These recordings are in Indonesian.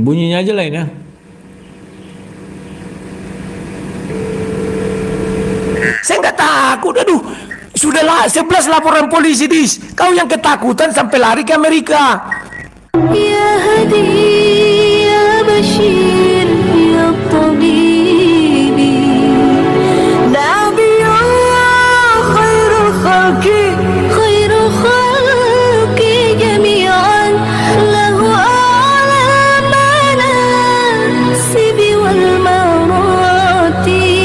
Bunyinya aja lain ya. Saya nggak takut, aduh. Sudahlah, 11 laporan polisi, Dis. Kau yang ketakutan sampai lari ke Amerika. Ya Hadi, ya Bashir, ya Tabibi, Nabiullah khairul khalqi, khairul khalqi jami'an, lahu a'la manasibi wal marati.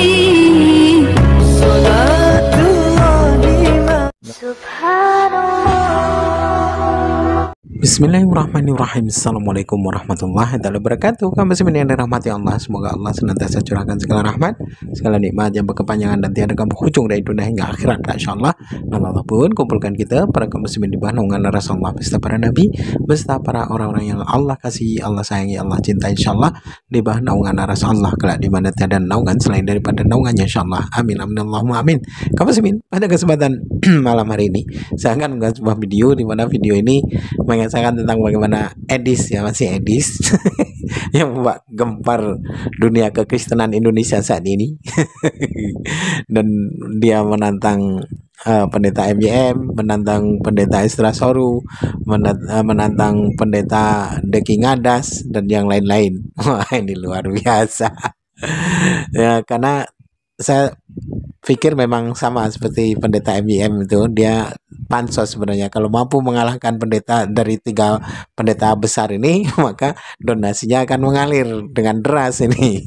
Bismillahirrahmanirrahim. Assalamualaikum warahmatullahi wabarakatuh. Kamu masih yang dirahmati Allah. Semoga Allah senantiasa curahkan segala rahmat, segala nikmat yang berkepanjangan dan tiada kamu hujung dari dunia hingga akhirat. InsyaAllah Allah pun kumpulkan kita para kaum muslimin di bawah naungan Rasulullah beserta para nabi, beserta para orang-orang yang Allah kasih, Allah sayangi, Allah cinta, insyaallah di bawah naungan Rasulullah kelak di mana tiada naungan selain daripada naungannya, insyaallah. Amin amin Allahumma amin. Kaum muslimin, pada kesempatan malam hari ini saya akan mengunggah sebuah video di mana video ini mengisahkan tentang bagaimana Edis, ya masih Edis yang membuat gempar dunia kekristenan Indonesia saat ini dan dia menantang pendeta MYM, menantang pendeta Isra Soru, menantang pendeta Deki Ngadas dan yang lain-lain. Wah, ini luar biasa ya, karena saya pikir memang sama seperti pendeta MYM itu, dia pansos sebenarnya. Kalau mampu mengalahkan pendeta dari 3 pendeta besar ini, maka donasinya akan mengalir dengan deras ini.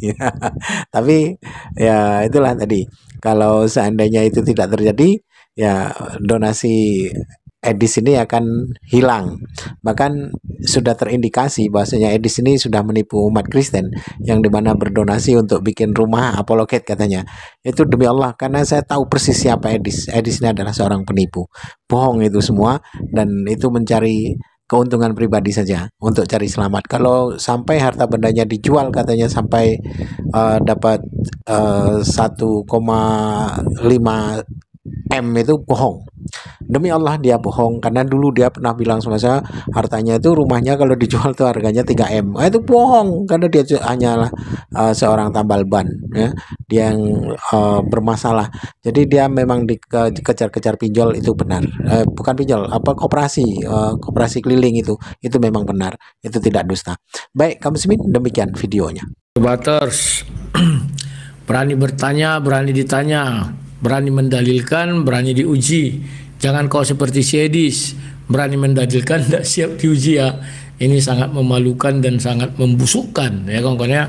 Tapi ya itulah tadi, kalau seandainya itu tidak terjadi, ya donasi Edis ini akan hilang. Bahkan sudah terindikasi bahwasanya Edis ini sudah menipu umat Kristen, yang dimana berdonasi untuk bikin rumah apologet katanya. Itu demi Allah, karena saya tahu persis siapa Edis. Edis ini adalah seorang penipu. Bohong itu semua, dan itu mencari keuntungan pribadi saja untuk cari selamat. Kalau sampai harta bendanya dijual katanya sampai dapat 1,5 M, itu bohong. Demi Allah dia bohong, karena dulu dia pernah bilang sama saya hartanya itu, rumahnya kalau dijual tuh harganya 3 M. Itu bohong, karena dia hanyalah seorang tambal ban ya. Dia yang bermasalah. Jadi dia memang dikejar-kejar pinjol, itu benar. Bukan pinjol, koperasi keliling itu memang benar. Itu tidak dusta. Baik, kamu muslimin, demikian videonya. Debaters, berani bertanya, berani ditanya, berani mendalilkan, berani diuji. Jangan kau seperti si Edis, berani mendalilkan, tidak siap diuji ya. Ini sangat memalukan dan sangat membusukkan ya kawan-kawan ya.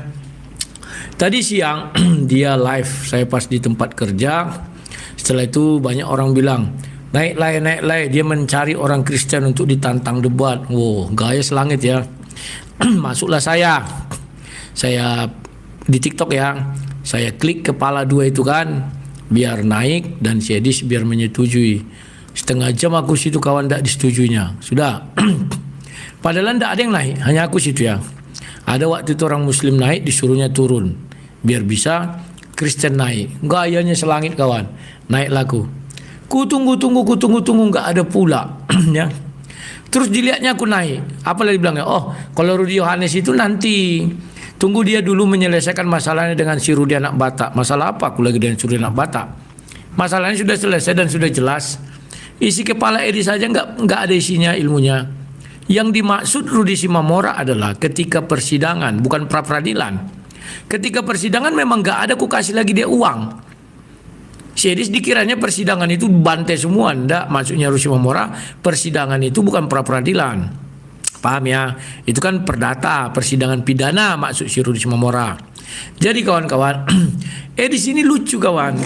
Tadi siang dia live, saya pas di tempat kerja. Setelah itu banyak orang bilang, naik, dia mencari orang Kristen untuk ditantang debat. Wow, gaya selangit ya. Masuklah saya di TikTok ya. Saya klik kepala 2 itu kan, biar naik, dan si Edis biar menyetujui. Setengah jam aku situ kawan, tidak disetujuinya. Sudah. Padahal tidak ada yang naik, hanya aku situ ya. Ada waktu itu orang Muslim naik, disuruhnya turun, biar bisa Kristen naik. Gayanya selangit kawan. Naik laku. Ku tunggu, nggak ada pula. Ya. Terus dilihatnya aku naik. Apa lagi bilangnya? Oh, kalau Rudi Yohanes itu nanti. Tunggu dia dulu menyelesaikan masalahnya dengan si Rudi anak Batak. Masalah apa aku lagi dengan si Rudi anak Batak? Masalahnya sudah selesai dan sudah jelas. Isi kepala Edis saja nggak ada isinya ilmunya. Yang dimaksud Rudi Simamora adalah ketika persidangan, bukan pra-peradilan. Ketika persidangan memang nggak ada, ku kasih lagi dia uang. Si Edis dikiranya persidangan itu bantai semua. Ndak, maksudnya Rudi Simamora, persidangan itu bukan pra-peradilan. Paham ya? Itu kan perdata, persidangan pidana maksud si Rudi Simamora. Jadi kawan-kawan, Edis ini lucu kawan.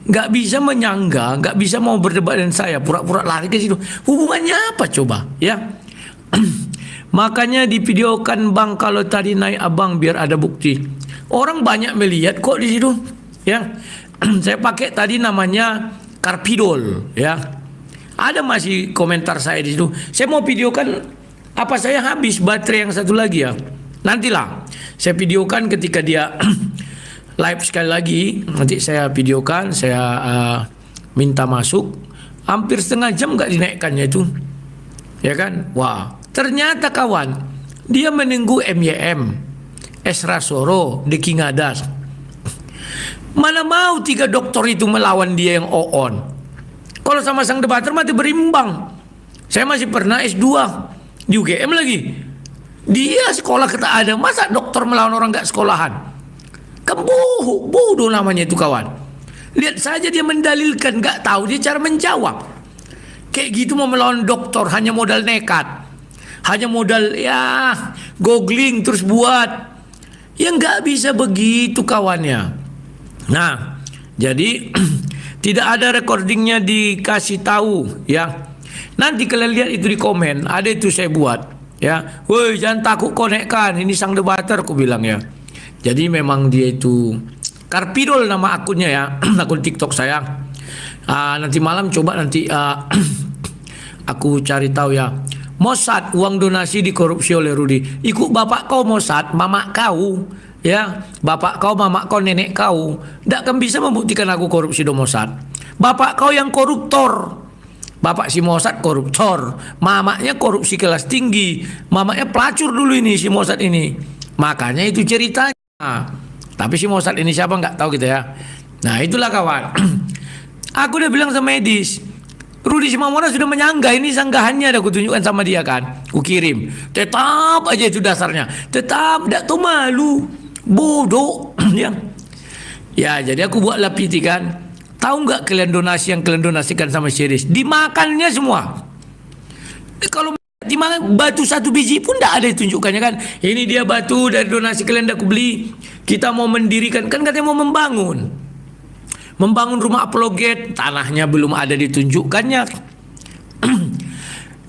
Nggak bisa menyangga, nggak bisa mau berdebat dengan saya, pura-pura lari ke situ. Hubungannya apa coba? Ya, makanya divideokan bang, kalau tadi naik abang biar ada bukti. Orang banyak melihat kok di situ. Ya, saya pakai tadi namanya Karpidol. Ya, ada masih komentar saya di situ. Saya mau videokan apa saya habis baterai yang satu lagi ya. Nantilah saya videokan ketika dia live sekali lagi, nanti saya videokan, saya minta masuk. Hampir setengah jam nggak dinaikkannya itu, ya kan? Wah, ternyata kawan, Dia menunggu MYM, Esra Soro, Deki Ngadas. Mana mau 3 doktor itu melawan dia yang on. Kalau sama sang debater mati berimbang. Saya masih pernah S2 di UGM lagi. Dia sekolah kita ada, masa dokter melawan orang gak sekolahan? Kan bodoh namanya itu kawan. Lihat saja dia mendalilkan, gak tahu dia cara menjawab. Kayak gitu mau melawan dokter hanya modal nekat, hanya modal ya googling terus buat. Ya nggak bisa begitu kawannya. Nah, jadi tidak ada recordingnya dikasih tahu ya. Nanti kalian lihat itu di komen, ada itu saya buat ya. Woi jangan takut konekkan, ini sang debater aku bilang ya. Jadi memang dia itu Karpidol nama akunnya ya, akun TikTok saya. Nanti malam coba nanti aku cari tahu ya. Mossad uang donasi dikorupsi oleh Rudi. Ikut bapak kau Mossad, mamak kau ya, bapak kau, mamak kau, nenek kau. Tidak akan bisa membuktikan aku korupsi do Mossad. Bapak kau yang koruptor. Bapak si Mossad koruptor, mamaknya korupsi kelas tinggi, mamaknya pelacur dulu ini si Mossad ini. Makanya itu ceritanya. Tapi si Mossad ini siapa nggak tahu kita ya. Nah itulah kawan. Aku udah bilang sama Edis, Rudi Simamora sudah menyanggah, ini sanggahannya ada aku tunjukkan sama dia kan, ku kirim. Tetap aja itu dasarnya, tetap tidak tahu malu, bodoh ya. Ya jadi aku buatlah PT kan. Tahu nggak kalian donasi yang kalian donasikan sama series, dimakannya semua. Kalau dimakan batu 1 biji pun tidak ada ditunjukkannya kan. Ini dia batu dari donasi kalian dah aku beli. Kita mau mendirikan, kan katanya mau membangun rumah apologet, tanahnya belum ada ditunjukkannya.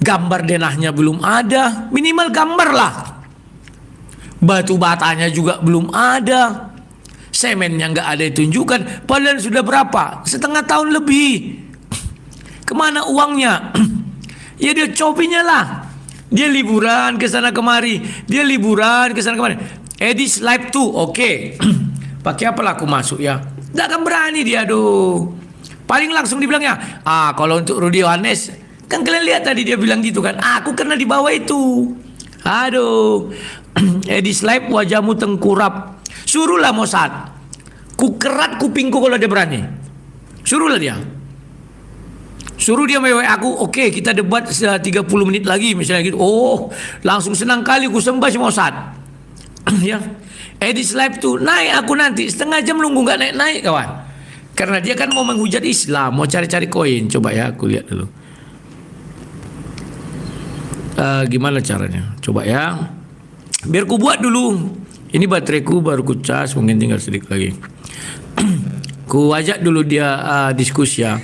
Gambar denahnya belum ada, minimal gambar lah. Batu batanya juga belum ada. Semennya nggak ada ditunjukkan. Padahal sudah berapa? Setengah tahun lebih. Kemana uangnya? Ya dia copinya lah. Dia liburan ke sana kemari. Dia liburan ke sana kemari. Edis live tuh, oke. Pakai apa lah aku masuk ya? Tidak akan berani dia, aduh. Paling langsung dibilangnya, kalau untuk Rudi Yohanes, kan kalian lihat tadi dia bilang gitu kan, aku kena di bawah itu. Aduh, Edis live wajahmu tengkurap. Suruhlah Mossad, ku kerat kupingku kalau dia berani. Suruhlah dia. Suruh dia mewek aku, oke kita debat 30 menit lagi misalnya gitu. Oh, langsung senang kali ku sembah si Mossad. Ya. Edis live tuh naik aku nanti setengah jam nunggu nggak naik kawan. Karena dia kan mau menghujat Islam, mau cari-cari koin. Coba ya aku lihat dulu. Gimana caranya? Coba ya. Biar ku buat dulu. Ini bateraiku baru ku cas, mungkin tinggal sedikit lagi. Ku ajak dulu dia diskusi ya.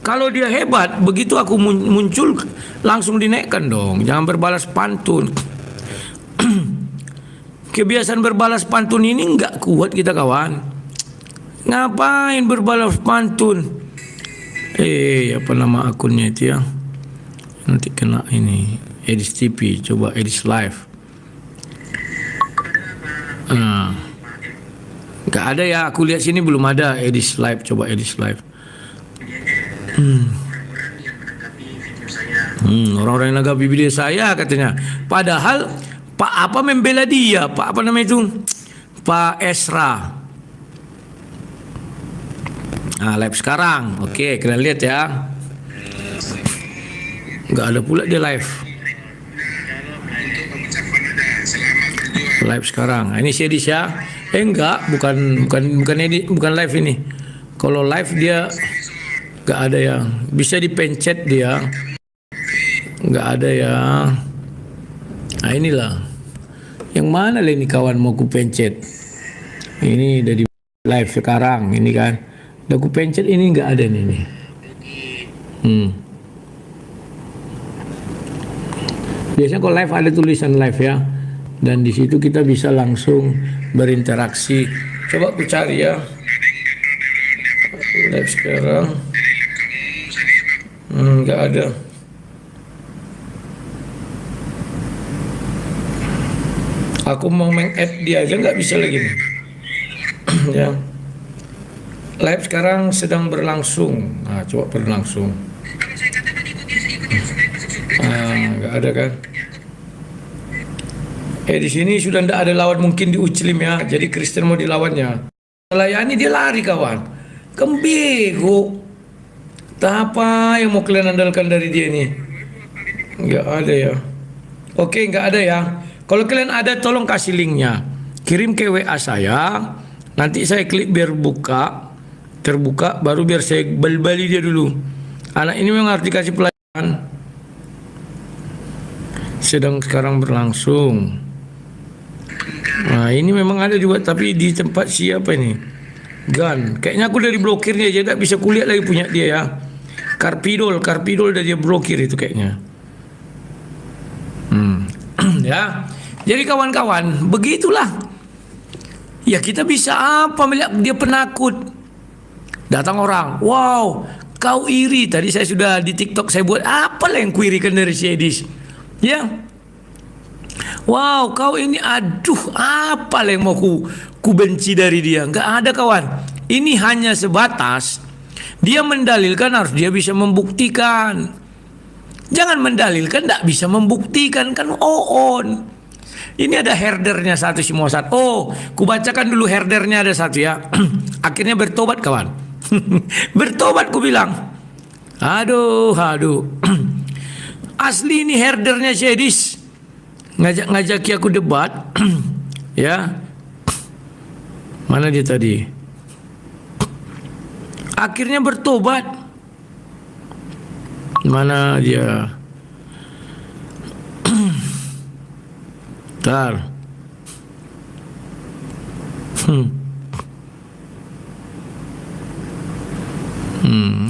Kalau dia hebat, begitu aku muncul langsung dinaikkan dong. Jangan berbalas pantun. Kebiasaan berbalas pantun ini nggak kuat kita kawan. Ngapain berbalas pantun? Apa nama akunnya itu ya? Nanti kena ini. Edis TV, coba Edis Live. Nggak ada ya, aku lihat sini belum ada Edis Live. Coba Edis Live. Orang-orang yang nanggapi video saya katanya. Padahal Pak apa membela dia, Pak apa namanya itu, Pak Esra. Live sekarang, oke kalian lihat ya. Nggak ada pula dia live. Live sekarang. Ini si Edis ya. Enggak, bukan edit, bukan live ini. Kalau live dia nggak ada ya. Bisa dipencet dia. Nggak ada ya. Nah inilah. Yang mana lah ini kawan mau ku pencet. Ini dari live sekarang ini kan. Udah ku pencet ini nggak ada nih. Biasanya kalau live ada tulisan live ya. Dan di situ kita bisa langsung berinteraksi. Coba aku cari ya. Live sekarang. Nggak ada. Aku mau meng-add dia aja nggak bisa lagi nih. Ya. Live sekarang sedang berlangsung. Nah, coba berlangsung. Nggak ada kan? Di sini sudah tidak ada lawan mungkin di Uclim ya. Jadi Kristen mau dilawannya. Layani dia lari kawan. Kembego. Tak apa yang mau kalian andalkan dari dia nih? Enggak ada ya. Oke, enggak ada ya. Kalau kalian ada tolong kasih linknya. Kirim ke WA saya. Nanti saya klik biar terbuka baru biar saya bal-bali dia dulu. Anak ini memang harus dikasih pelajaran. Sedang sekarang berlangsung. Nah ini memang ada juga tapi di tempat siapa ini? Gan. Kayaknya aku dari blokirnya aja tak bisa kulihat lagi punya dia ya. Karpidol udah dia blokir itu kayaknya. Ya. Jadi kawan-kawan, begitulah. Ya kita bisa apa melihat dia penakut. Datang orang, wow, kau iri. Tadi saya sudah di TikTok saya buat apalah yang kuirikan dari si Edis. Ya. Wow, kau ini aduh, apalah yang mau ku benci dari dia. Enggak ada kawan. Ini hanya sebatas dia mendalilkan harus dia bisa membuktikan. Jangan mendalilkan tidak bisa membuktikan kan on. Ini ada herdernya satu si Mossad. Oh, kubacakan dulu herdernya ada satu ya. Akhirnya bertobat kawan. Bertobat ku bilang. Aduh. Asli ini herdernya Syedis. Ngajaki aku debat. Ya. Mana dia tadi? Akhirnya bertobat. Mana dia? Bentar.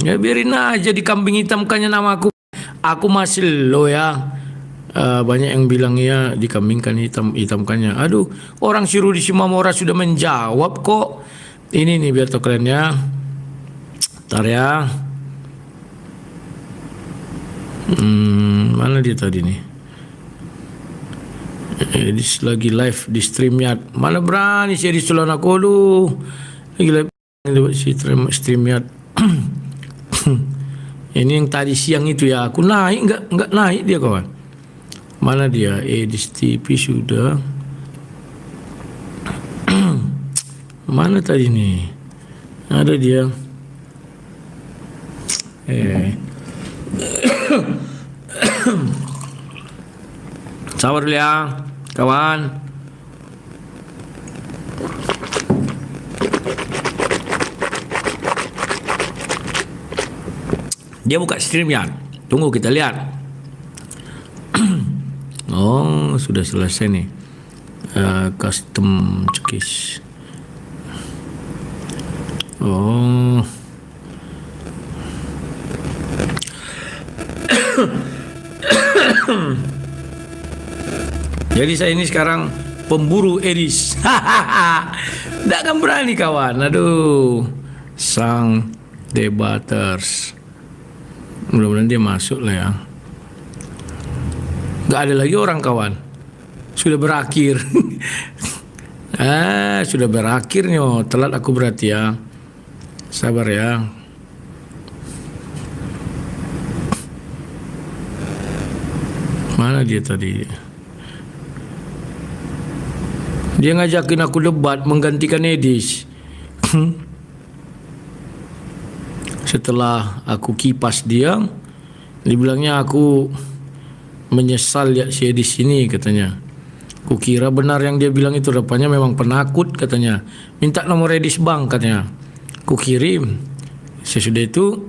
Ya biarin aja dikambing hitamkannya namaku. Aku masih lo ya. Banyak yang bilang ya dikambingkan hitamkannya. Aduh, orang si Rudi Simamora sudah menjawab kok. Ini nih biar tau kalian ya. Bentar ya. Mana dia tadi nih? Edis lagi live di StreamYard. Mana berani sih Edis tolong aku dulu. Lagi live si StreamYard. Ini yang tadi siang itu ya. Aku naik enggak naik dia kawan. Mana dia? Edis TV sudah. Mana tadi nih? Ada dia. Sabar dulu ya, kawan. Dia buka StreamYard. Tunggu kita lihat. Oh, sudah selesai nih. Custom cookies. Oh. Jadi saya ini sekarang pemburu Edis. Tidak akan berani kawan. Aduh, sang debaters. Mudah-mudahan dia masuk lah ya. Gak ada lagi orang kawan. Sudah berakhir. Sudah berakhir nih. Oh, telat aku berarti ya. Sabar ya. Mana dia tadi? Dia ngajakin aku debat menggantikan Edis. Setelah aku kipas dia bilangnya aku menyesal lihat si Edis ini katanya. Kukira benar yang dia bilang itu, rupanya memang penakut katanya. Minta nomor Edis bang katanya. Kukirim. Sesudah itu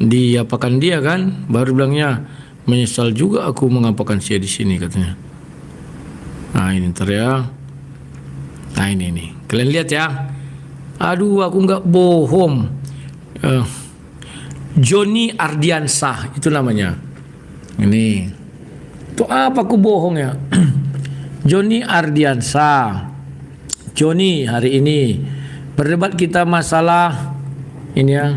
diapakan dia kan, baru bilangnya menyesal juga aku mengapakan dia di sini katanya. Nah ini ntar ya. Nah ini kalian lihat ya. Aduh aku nggak bohong. Johnny Ardiansah itu namanya. Ini tuh apa aku bohong ya? Johnny Ardiansah. Johnny hari ini berdebat kita masalah ini ya.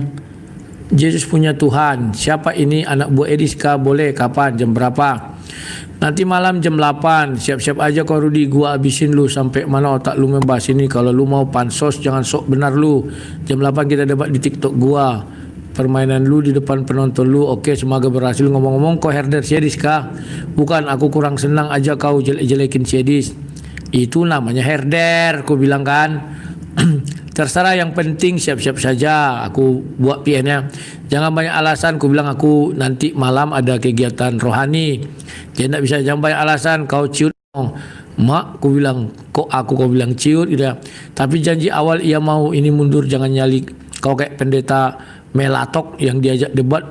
Yesus punya Tuhan. Siapa ini anak buah Edis kah? Boleh. Kapan? Jam berapa? Nanti malam jam 8. Siap-siap aja kau Rudi. Gua habisin lu sampai mana otak lu membahas ini. Kalau lu mau pansos jangan sok benar lu. Jam 8 kita debat di TikTok gua. permainan lu di depan penonton lu. Oke, semoga berhasil. Ngomong-ngomong, kau herder Syedis kah? Bukan, aku kurang senang aja kau jelek-jelekin Syedis. Itu namanya herder, aku bilang kan. Terserah, yang penting siap-siap saja. Aku buat PN-nya. Jangan banyak alasan, aku bilang aku nanti malam ada kegiatan rohani. Jadi tidak bisa, jangan banyak alasan. Kau ciut, mak, aku bilang, kok kau bilang ciut gitu ya. Tapi janji awal ia mau ini mundur, jangan nyali. Kau kayak pendeta Melatok yang diajak debat,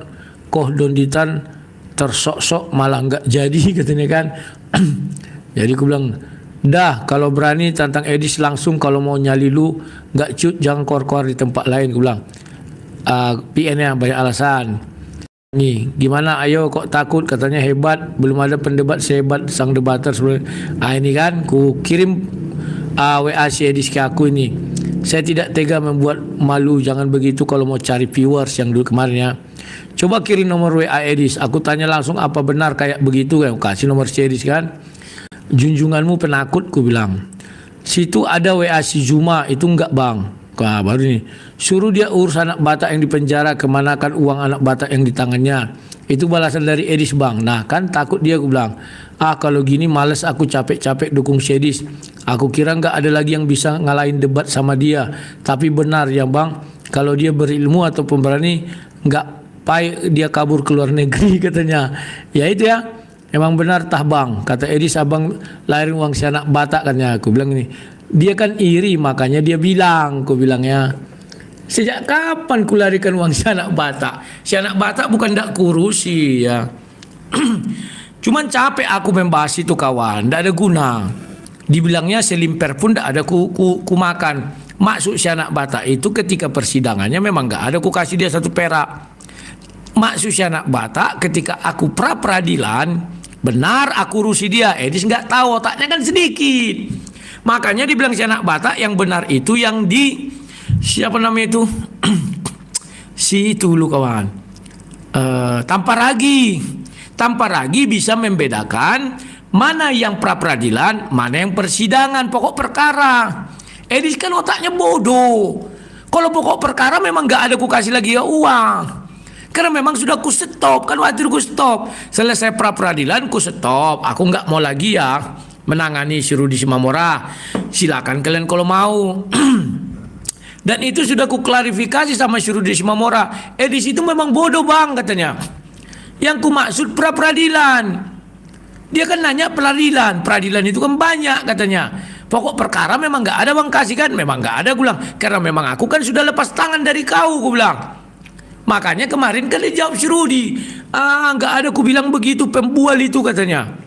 kok donditan tersok-sok malah nggak jadi katanya kan. Jadi aku bilang, dah kalau berani tantang Edis langsung, kalau mau nyali lu nggak cut, jangan keluar-keluar di tempat lain. Aku bilang, PN-nya banyak alasan. Nih, gimana? Ayo, kok takut? Katanya hebat, belum ada pendebat sehebat sang debater sebelumnya. Ini kan, ku kirim WA si Edis ke aku ini. Saya tidak tega membuat malu, jangan begitu kalau mau cari viewers yang dulu kemarin ya. Coba kirim nomor WA Edis, aku tanya langsung apa benar kayak begitu kan. Kasih nomor si Edis kan. Junjunganmu penakut, ku bilang. Situ ada WA si Juma, itu enggak bang. Wah, baru nih. Suruh dia urus anak Batak yang di penjara, kemanakan uang anak Batak yang di tangannya. Itu balasan dari Edis bang. Nah kan takut dia, aku bilang. Kalau gini males aku capek-capek dukung Syedis. Aku kira nggak ada lagi yang bisa ngalahin debat sama dia. Tapi benar ya bang, kalau dia berilmu atau pemberani, nggak payah dia kabur ke luar negeri katanya. Ya itu ya, emang benar tah bang. Kata Edis, abang lahirin uang si anak Batak katanya. Aku bilang ini, dia kan iri makanya dia bilang. Aku bilangnya, sejak kapan ku larikan uang si anak Batak? Si anak Batak bukan ndak kurusi ya. Cuman capek aku membahas itu kawan, ndak ada guna. Dibilangnya selimper pun ndak ada ku makan. Maksud si anak Batak itu ketika persidangannya memang nggak ada ku kasih dia 1 perak. Maksud si anak Batak ketika aku pra-peradilan, benar aku urusi dia. Edis nggak tahu, otaknya kan sedikit. Makanya dibilang si anak Batak yang benar itu yang di siapa namanya itu? Si itu lu kawan. Tanpa ragi bisa membedakan mana yang pra-peradilan, mana yang persidangan, pokok perkara. Edis kan otaknya bodoh. Kalau pokok perkara memang nggak ada ku kasih lagi ya uang. Karena memang sudah ku stop, kan waktu ku stop. Selesai pra-peradilan ku stop. Aku nggak mau lagi ya menangani si Rudi Simamora. Silakan kalian kalau mau. Dan itu sudah ku klarifikasi sama si Rudi Simamora. Edis itu memang bodoh bang katanya. Yang ku maksud pra-peradilan. Dia kan nanya peradilan. Peradilan itu kan banyak katanya. Pokok perkara memang nggak ada bang kasih kan. Memang nggak ada, gue bilang. Karena memang aku kan sudah lepas tangan dari kau, gue bilang. Makanya kemarin kan dia jawab si Rudi. Nggak ada, ku bilang begitu, pembual itu katanya.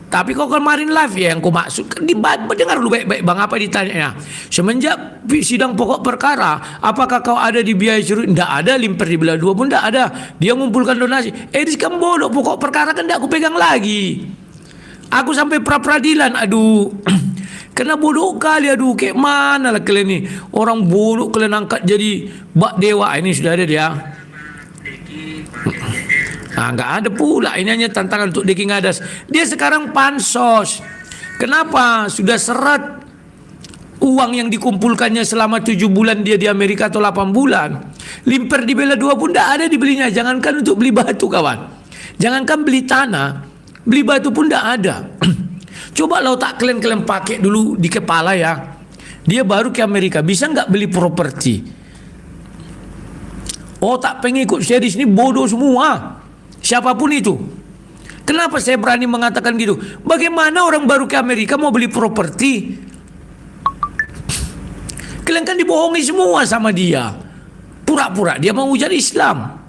Tapi kok kemarin live ya yang ku maksud. Dengar lu baik-baik bang, apa ditanya. Semenjak sidang pokok perkara, apakah kau ada di biaya si Rudi? Nggak ada, limper di belah 2 pun nggak ada. Dia ngumpulkan donasi. Edis kan bodoh, pokok perkara kan nggak aku pegang lagi. Aku sampai pra-peradilan, aduh. Karena bodoh kali, aduh, kayak mana lah kalian nih. Orang bodoh kalian angkat jadi bak dewa. Ini sudah ada dia. Nggak ada pula. Ini hanya tantangan untuk Deki Ngadas. Dia sekarang pansos. Kenapa? Sudah seret uang yang dikumpulkannya selama 7 bulan dia di Amerika atau 8 bulan. Limper di Bela 2 pun tidak ada dibelinya. Jangankan untuk beli batu kawan. Jangankan beli tanah. Beli batu pun tidak ada. Coba lo tak kalian pakai dulu di kepala ya. Dia baru ke Amerika. Bisa nggak beli properti? Oh tak pengikut Syedis ini bodoh semua. Siapapun itu. Kenapa saya berani mengatakan gitu? Bagaimana orang baru ke Amerika mau beli properti? Kalian kan dibohongi semua sama dia. Pura-pura dia mau hujat Islam.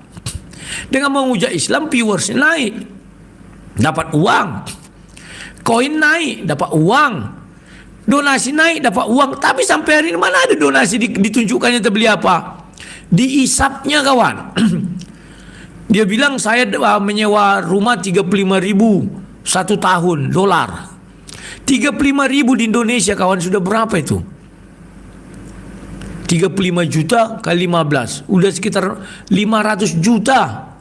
Dengan menghujat Islam, viewers naik, dapat uang. Koin naik, dapat uang. Donasi naik, dapat uang. Tapi sampai hari ini mana ada donasi ditunjukkannya terbeli apa? Diisapnya kawan. Dia bilang saya menyewa rumah 35.000 1 tahun $. 35.000 di Indonesia kawan sudah berapa itu? 35 juta kali 15 udah sekitar 500 juta.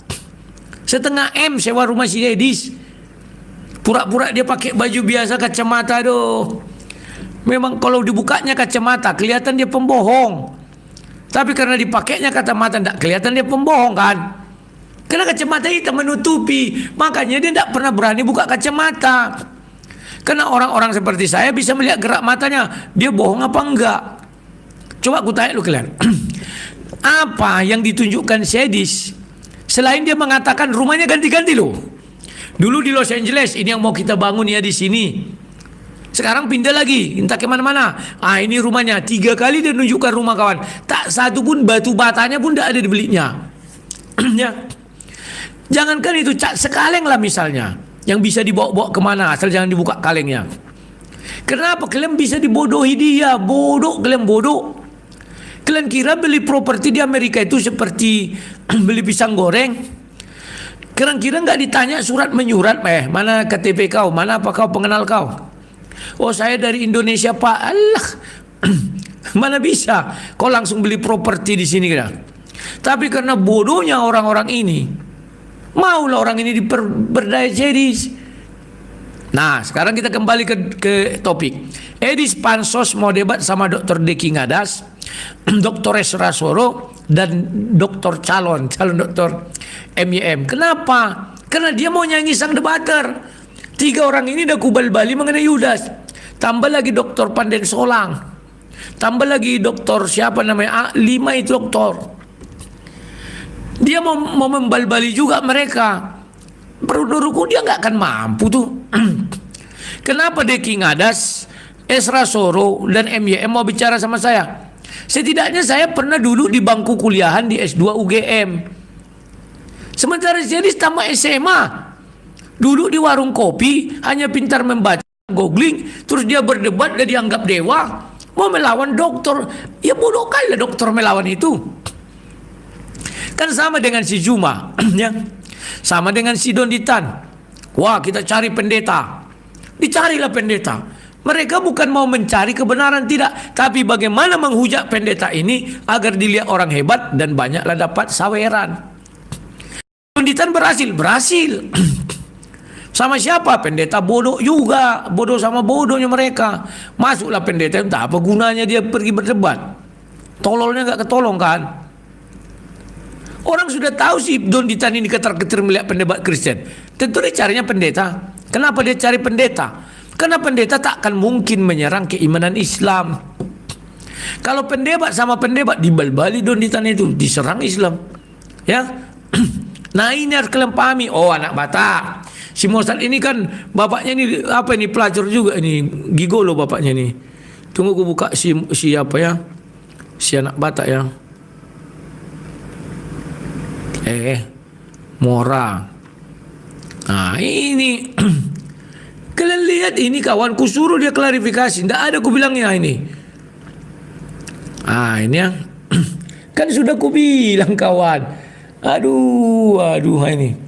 Setengah M sewa rumah si Edis. Pura-pura dia pakai baju biasa, kacamata doh. Memang kalau dibukanya kacamata kelihatan dia pembohong. Tapi karena dipakainya kacamata tidak kelihatan, dia pembohong kan. Karena kacamata hitam menutupi, makanya dia tidak pernah berani buka kacamata. Karena orang-orang seperti saya bisa melihat gerak matanya, dia bohong apa enggak. Coba aku tanya lu kalian, apa yang ditunjukkan Sedis selain dia mengatakan rumahnya ganti-ganti loh. Dulu di Los Angeles, ini yang mau kita bangun ya di sini. Sekarang pindah lagi, entah kemana-mana. Ah, ini rumahnya, 3 kali dia tunjukkan rumah kawan. Tak satu pun batu batanya pun tidak ada dibelinya. Ya. Jangankan itu, cat sekaleng lah misalnya, yang bisa dibawa-bawa kemana, asal jangan dibuka kalengnya. Kenapa kalian bisa dibodohi dia? Bodoh, kalian bodoh. Kalian kira beli properti di Amerika itu seperti beli pisang goreng? Kalian kira nggak ditanya surat menyurat, mana KTP kau, mana apa kau pengenal kau? Oh saya dari Indonesia Pak. Allah, mana bisa? Kau langsung beli properti di sini kan? Tapi karena bodohnya orang-orang ini, maulah orang ini berdaya Edis. Nah sekarang kita kembali ke topik. Edis pansos mau debat sama Dr. Deki Ngadas, Dr. Esra Soro, dan Dr. calon dokter MYM. Kenapa? Karena dia mau nyanyi sang debater. 3 orang ini dah kubal bali mengenai Yudas. Tambah lagi Dr. Panden Solang. Tambah lagi dokter siapa namanya? 5 itu dokter. Dia mau membal-bali juga mereka. Menurutku dia nggak akan mampu tuh. Kenapa Deki Ngadas, Esra Soro, dan MYM mau bicara sama saya? Setidaknya saya pernah dulu di bangku kuliahan di S2 UGM. Sementara jadi tamat SMA. Dulu di warung kopi hanya pintar membaca, googling, terus dia berdebat dan dianggap dewa. Mau melawan dokter, ya bodoh kali lah dokter melawan itu. Kan sama dengan si Juma, ya. Sama dengan si Donditan. Wah kita cari pendeta, dicarilah pendeta. Mereka bukan mau mencari kebenaran, tidak, tapi bagaimana menghujat pendeta ini agar dilihat orang hebat dan banyaklah dapat saweran. Donditan berhasil. Sama siapa? Pendeta bodoh juga. Bodoh sama bodohnya mereka. Masuklah pendeta, entah apa gunanya dia pergi berdebat. Tololnya nggak ketolong kan. Orang sudah tahu sih Donditan ini ketar-ketir melihat pendebat Kristen. Tentu dia carinya pendeta. Kenapa dia cari pendeta? Karena pendeta tak akan mungkin menyerang keimanan Islam. Kalau pendebat sama pendebat dibal-bali Donditan itu, diserang Islam. Ya. Nah ini harus kalian pahami. Oh anak Batak. Si Mosad ini kan bapaknya ini apa ini pelacur juga ini, gigolo bapaknya ini. Tunggu aku buka si apa ya, si anak Batak ya. Mora. Nah ini kalian lihat ini kawan, ku suruh dia klarifikasi, tidak ada ku bilangnya ini. Ah ini ya, kan sudah ku bilang kawan. Aduh ini.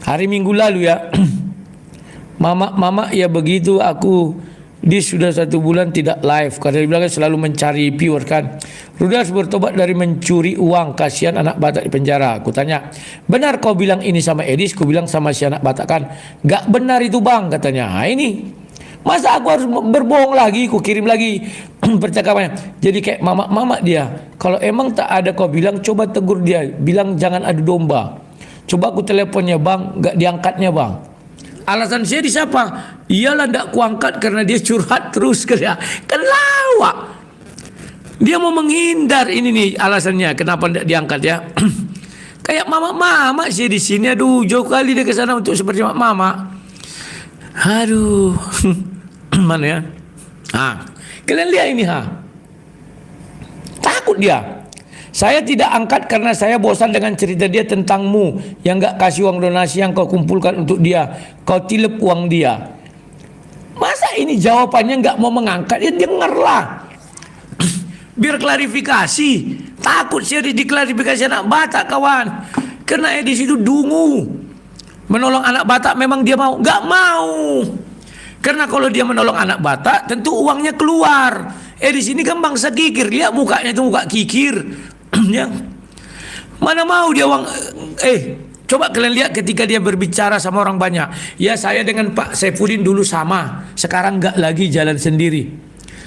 Hari Minggu lalu ya, mama ya begitu aku dia sudah 1 bulan tidak live karena dia bilang selalu mencari viewer kan. Rudas bertobat dari mencuri uang, kasihan anak Batak di penjara. Aku tanya, benar kau bilang ini sama Edis? Ku bilang sama si anak Batak kan. Gak benar itu bang katanya. Nah, ini masa aku harus berbohong lagi? Ku kirim lagi percakapannya. Jadi kayak mama dia. Kalau emang tak ada kau bilang, coba tegur dia, bilang jangan adu domba. Coba aku teleponnya bang, gak diangkatnya bang. Alasan saya di siapa? Iyalah ndak kuangkat karena dia curhat terus kerja. Kan lawak. Dia mau menghindar, ini nih alasannya kenapa ndak diangkat ya. Kayak mama sih di sini, aduh jauh kali dia ke sana untuk seperti mama. Aduh. Mana ya? Kalian lihat ini takut dia. Saya tidak angkat karena saya bosan dengan cerita dia tentangmu yang gak kasih uang donasi yang kau kumpulkan untuk dia. Kau tilep uang dia. Masa ini jawabannya gak mau mengangkat? Ya dengarlah. Biar klarifikasi. Takut serius diklarifikasi anak Batak kawan. Karena Edis itu dungu. Menolong anak Batak memang dia mau? Gak mau. Karena kalau dia menolong anak Batak tentu uangnya keluar. Edis ini kan bangsa kikir. Lihat mukanya itu muka kikir. Ya. Mana mau dia uang. Coba kalian lihat ketika dia berbicara sama orang banyak. Ya saya dengan Pak Saifuddin dulu sama. Sekarang enggak lagi jalan sendiri.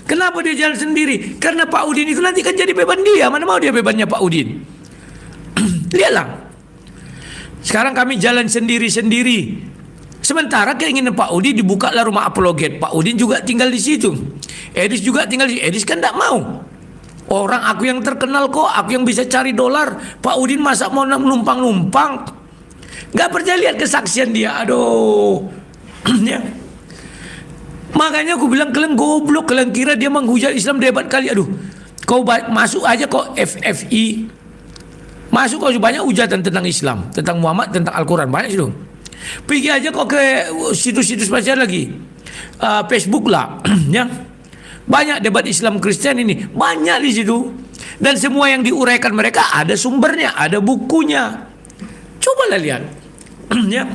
Kenapa dia jalan sendiri? Karena Pak Udin itu nanti kan jadi beban dia. Mana mau dia bebannya Pak Udin? Lihatlah. Sekarang kami jalan sendiri-sendiri. Sementara keinginan Pak Udin dibukalah rumah apologet. Pak Udin juga tinggal di situ. Edis juga tinggal di situ. Edis kan tidak mau. Orang aku yang terkenal kok, aku yang bisa cari dolar. Pak Udin masa mau numpang-numpang? Gak percaya, lihat kesaksian dia. Aduh. Ya. Makanya aku bilang, kalian goblok, kalian kira dia menghujat Islam, dia hebat kali. Aduh, kau masuk aja kok FFI. Masuk kau banyak hujatan tentang Islam, tentang Muhammad, tentang Al-Quran, banyak situ. Pergi aja kok ke situs-situs macam lagi, Facebook lah, ya. Banyak debat Islam Kristen ini, banyak di situ. Dan semua yang diuraikan mereka ada sumbernya, ada bukunya. Cobalah lihat, ya.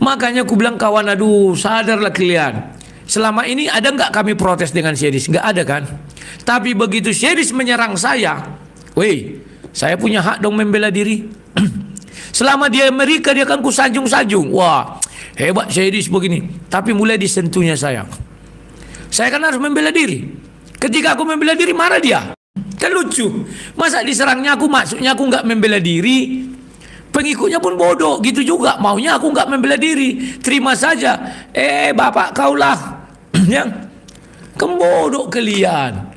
Makanya aku bilang kawan, aduh, sadarlah kalian. Selama ini ada nggak kami protes dengan Syedis? Nggak ada kan? Tapi begitu Syedis menyerang saya, weh, saya punya hak dong membela diri. Selama dia Amerika dia kan ku sanjung-sanjung. Wah, hebat Syedis begini. Tapi mulai disentuhnya saya kan harus membela diri. Ketika aku membela diri marah dia. Kan lucu. Masa diserangnya aku, maksudnya aku nggak membela diri. Pengikutnya pun bodoh. Gitu juga. Maunya aku nggak membela diri. Terima saja. Bapak kaulah. Yang kebodoh kalian.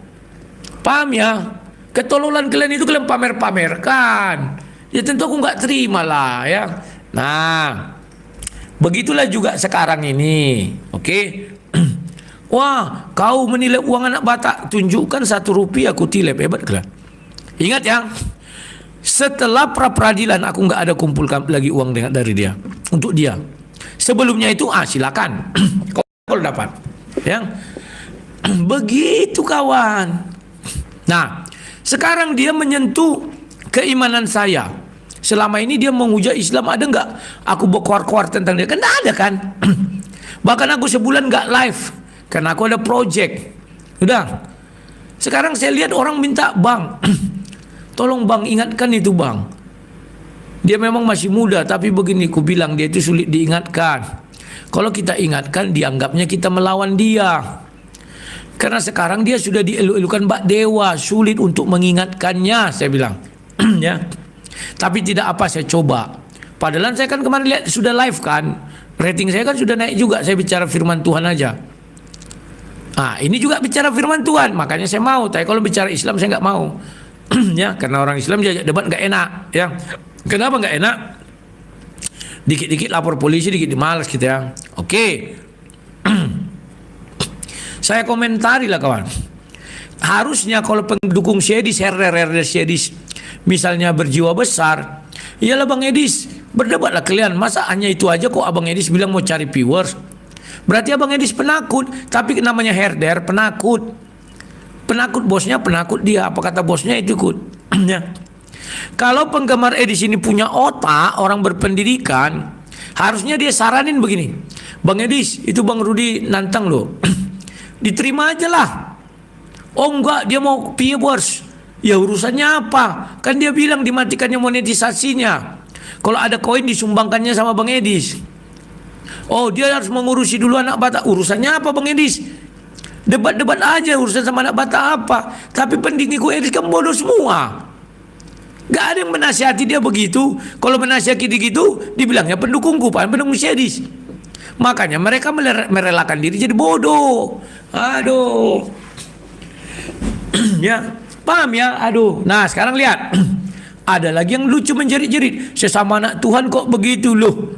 Paham ya? Ketololan kalian itu kalian pamer-pamerkan. Ya tentu aku nggak terima lah ya. Nah, begitulah juga sekarang ini. Oke. Wah, kau menilai uang anak Batak, tunjukkan 1 rupiah aku tilep, hebat kalian. Ingat ya, setelah pra peradilan aku nggak ada kumpulkan lagi uang dari dia untuk dia. Sebelumnya itu silakan kalau dapat, ya. Begitu kawan. Nah, sekarang dia menyentuh keimanan saya. Selama ini dia menghujat Islam, ada nggak aku berkuar-kuar tentang dia? Kan ada kan. Bahkan aku sebulan nggak live karena aku ada project. Udah. Sekarang saya lihat orang minta, bang, tolong bang ingatkan itu bang. Dia memang masih muda, tapi begini ku bilang, dia itu sulit diingatkan. Kalau kita ingatkan dianggapnya kita melawan dia. Karena sekarang dia sudah dielu-elukan bak dewa, sulit untuk mengingatkannya, saya bilang. Ya. Tapi tidak apa, saya coba. Padahal saya kan kemarin lihat sudah live kan, rating saya kan sudah naik juga, saya bicara firman Tuhan aja. Nah, ini juga bicara firman Tuhan, makanya saya mau. Tapi kalau bicara Islam saya nggak mau. Ya, karena orang Islam diajak debat nggak enak. Ya, kenapa nggak enak? Dikit-dikit lapor polisi, dikit malas gitu ya. Oke. Saya komentari lah kawan. Harusnya kalau pendukung Syedis, herder Syedis, misalnya berjiwa besar, iyalah Bang Edis, berdebatlah kalian. Masa hanya itu aja kok Abang Edis bilang mau cari viewers? Berarti Abang Edis penakut. Tapi namanya herder, penakut. Penakut bosnya, penakut dia. Apa kata bosnya itu ikut. Ya. Kalau penggemar Edis ini punya otak, orang berpendidikan, harusnya dia saranin begini. Bang Edis, itu Bang Rudi nantang loh. Diterima aja lah. Oh enggak, dia mau viewers. Ya urusannya apa? Kan dia bilang dimatikannya monetisasinya. Kalau ada koin disumbangkannya sama Bang Edis. Oh dia harus mengurusi dulu anak Batak. Urusannya apa Bang Edis? Debat-debat aja, urusan sama anak Batak apa? Tapi pendinginku Edis kan bodoh semua. Gak ada yang menasihati dia begitu. Kalau menasihati begitu, dibilangnya pendukungku, pendukung Syedis. Makanya mereka merelakan diri jadi bodoh. Aduh. Ya, paham ya? Aduh. Nah, sekarang lihat. Ada lagi yang lucu menjerit-jerit. Sesama anak Tuhan kok begitu loh.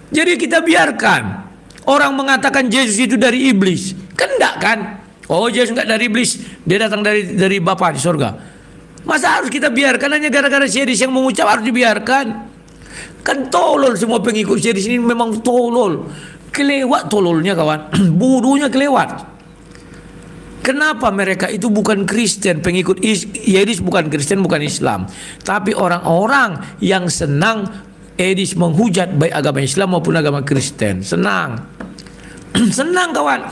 Jadi kita biarkan orang mengatakan Yesus itu dari iblis. Kan enggak kan? Oh, Yesus enggak dari iblis. Dia datang dari Bapa di surga. Masa harus kita biarkan hanya gara-gara Syedis yang mengucap harus dibiarkan? Kan tolol semua pengikut Syedis ini, memang tolol. Kelewat tololnya kawan. Bodohnya kelewat. Kenapa mereka itu bukan Kristen, pengikut Syedis bukan Kristen, bukan Islam, tapi orang-orang yang senang Edis menghujat baik agama Islam maupun agama Kristen. Senang. Senang kawan.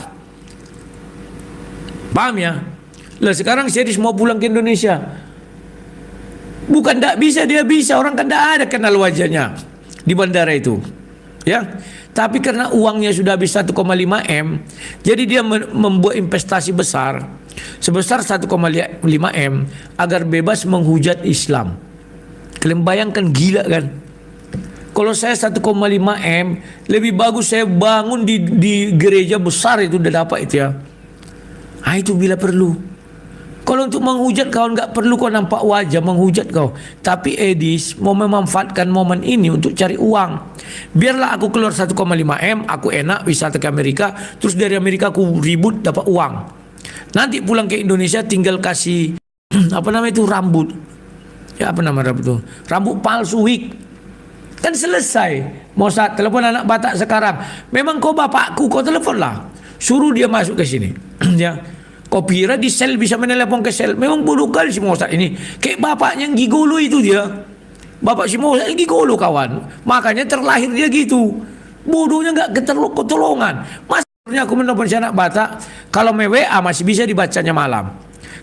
Paham ya? Lah sekarang Syedis mau pulang ke Indonesia. Bukan tak bisa, dia bisa. Orang kan tak ada kenal wajahnya di bandara itu. Ya. Tapi karena uangnya sudah habis 1,5 M, jadi dia membuat investasi besar sebesar 1,5 M agar bebas menghujat Islam. Kalian bayangkan, gila kan? Kalau saya 1,5 M, lebih bagus saya bangun di gereja besar itu, udah dapat itu ya. Ah, itu bila perlu. Kalau untuk menghujat kau nggak perlu kau nampak wajah menghujat kau. Tapi Edis mau memanfaatkan momen ini untuk cari uang. Biarlah aku keluar 1,5 M, aku enak wisata ke Amerika, terus dari Amerika aku ribut dapat uang. Nanti pulang ke Indonesia tinggal kasih apa namanya itu, rambut. Ya apa nama rambut itu? Rambut palsu, wig. Kan selesai. Mau saat telepon anak Batak sekarang, memang kau bapakku, kau teleponlah. Suruh dia masuk ke sini. Ya. Kau kira di sel bisa menelepon ke sel. Memang bodoh kali si Mosat ini. Kayak bapaknya yang gigolo itu dia. Bapak si Mosat gigolo kawan. Makanya terlahir dia gitu. Bodohnya nggak ketolongan. Maksudnya aku menelepon si anak Batak. Kalau WA masih bisa dibacanya malam.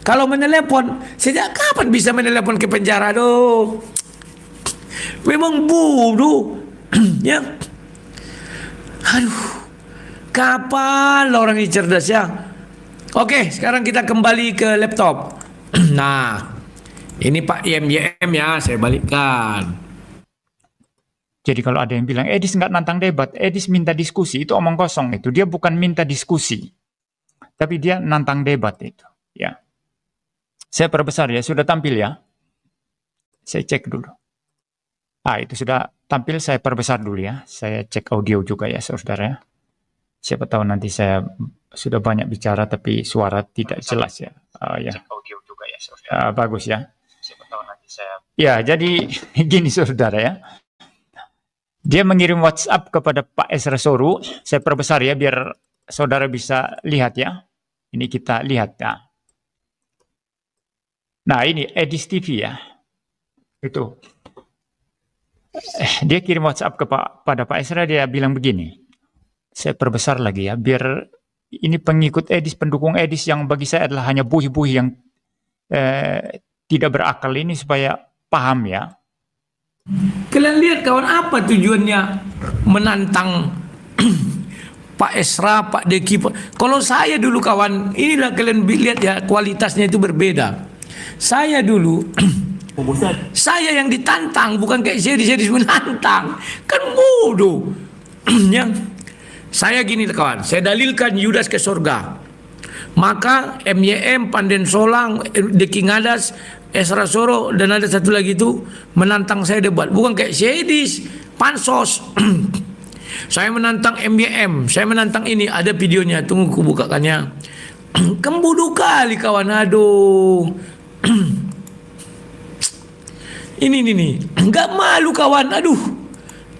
Kalau menelepon, sejak kapan bisa menelepon ke penjara doh? Memang bodoh. Ya. Aduh. Kapan orang ini cerdas ya? Oke, sekarang kita kembali ke laptop. Nah, ini Pak IMYM ya, saya balikkan. Jadi kalau ada yang bilang, Edis nggak nantang debat, Edis minta diskusi, itu omong kosong itu. Dia bukan minta diskusi, tapi dia nantang debat itu. Ya, saya perbesar ya, sudah tampil ya. Saya cek dulu. Ah, itu sudah tampil, saya perbesar dulu ya. Saya cek audio juga ya, saudara ya. Siapa tahu nanti saya sudah banyak bicara tapi suara tidak jelas ya. Ya. Bagus ya. Ya, jadi gini saudara ya. Dia mengirim WhatsApp kepada Pak Esra Soru. Saya perbesar ya biar saudara bisa lihat ya. Ini kita lihat ya. Nah ini Edis TV ya. Itu. Dia kirim WhatsApp kepada Pak Esra, dia bilang begini. Saya perbesar lagi ya, biar ini pengikut Edis, pendukung Edis yang bagi saya adalah hanya buih-buih yang tidak berakal ini supaya paham ya. Kalian lihat kawan, apa tujuannya menantang Pak Esra, Pak Deki? Kalau saya dulu kawan, inilah kalian lihat ya, kualitasnya itu berbeda. Saya dulu, saya yang ditantang, bukan kayak Sedis menantang. Kan bodoh. Yang saya gini kawan, saya dalilkan Yudas ke surga. Maka MYM, Panden Solang, Deki Ngadas, Esra Soro, dan ada satu lagi itu menantang saya debat. Bukan kayak Sedis, Pansos. Saya menantang MYM, saya menantang ini. Ada videonya, tunggu ku bukakannya. Kembodoh kali kawan, aduh. Ini nih, nggak malu kawan, aduh.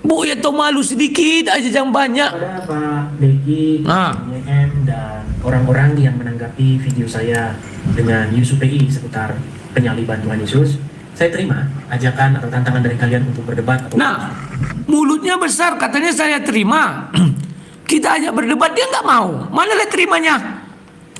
Bu ya tau malu sedikit aja, jangan banyak. Pada Pak Deki, MYM, dan orang-orang yang menanggapi video saya dengan Yusuf PI seputar penyaliban Tuhan Yesus, saya terima ajakan atau tantangan dari kalian untuk berdebat. Nah, mulutnya besar, katanya saya terima. Kita ajak berdebat, dia nggak mau. Mana lah terimanya?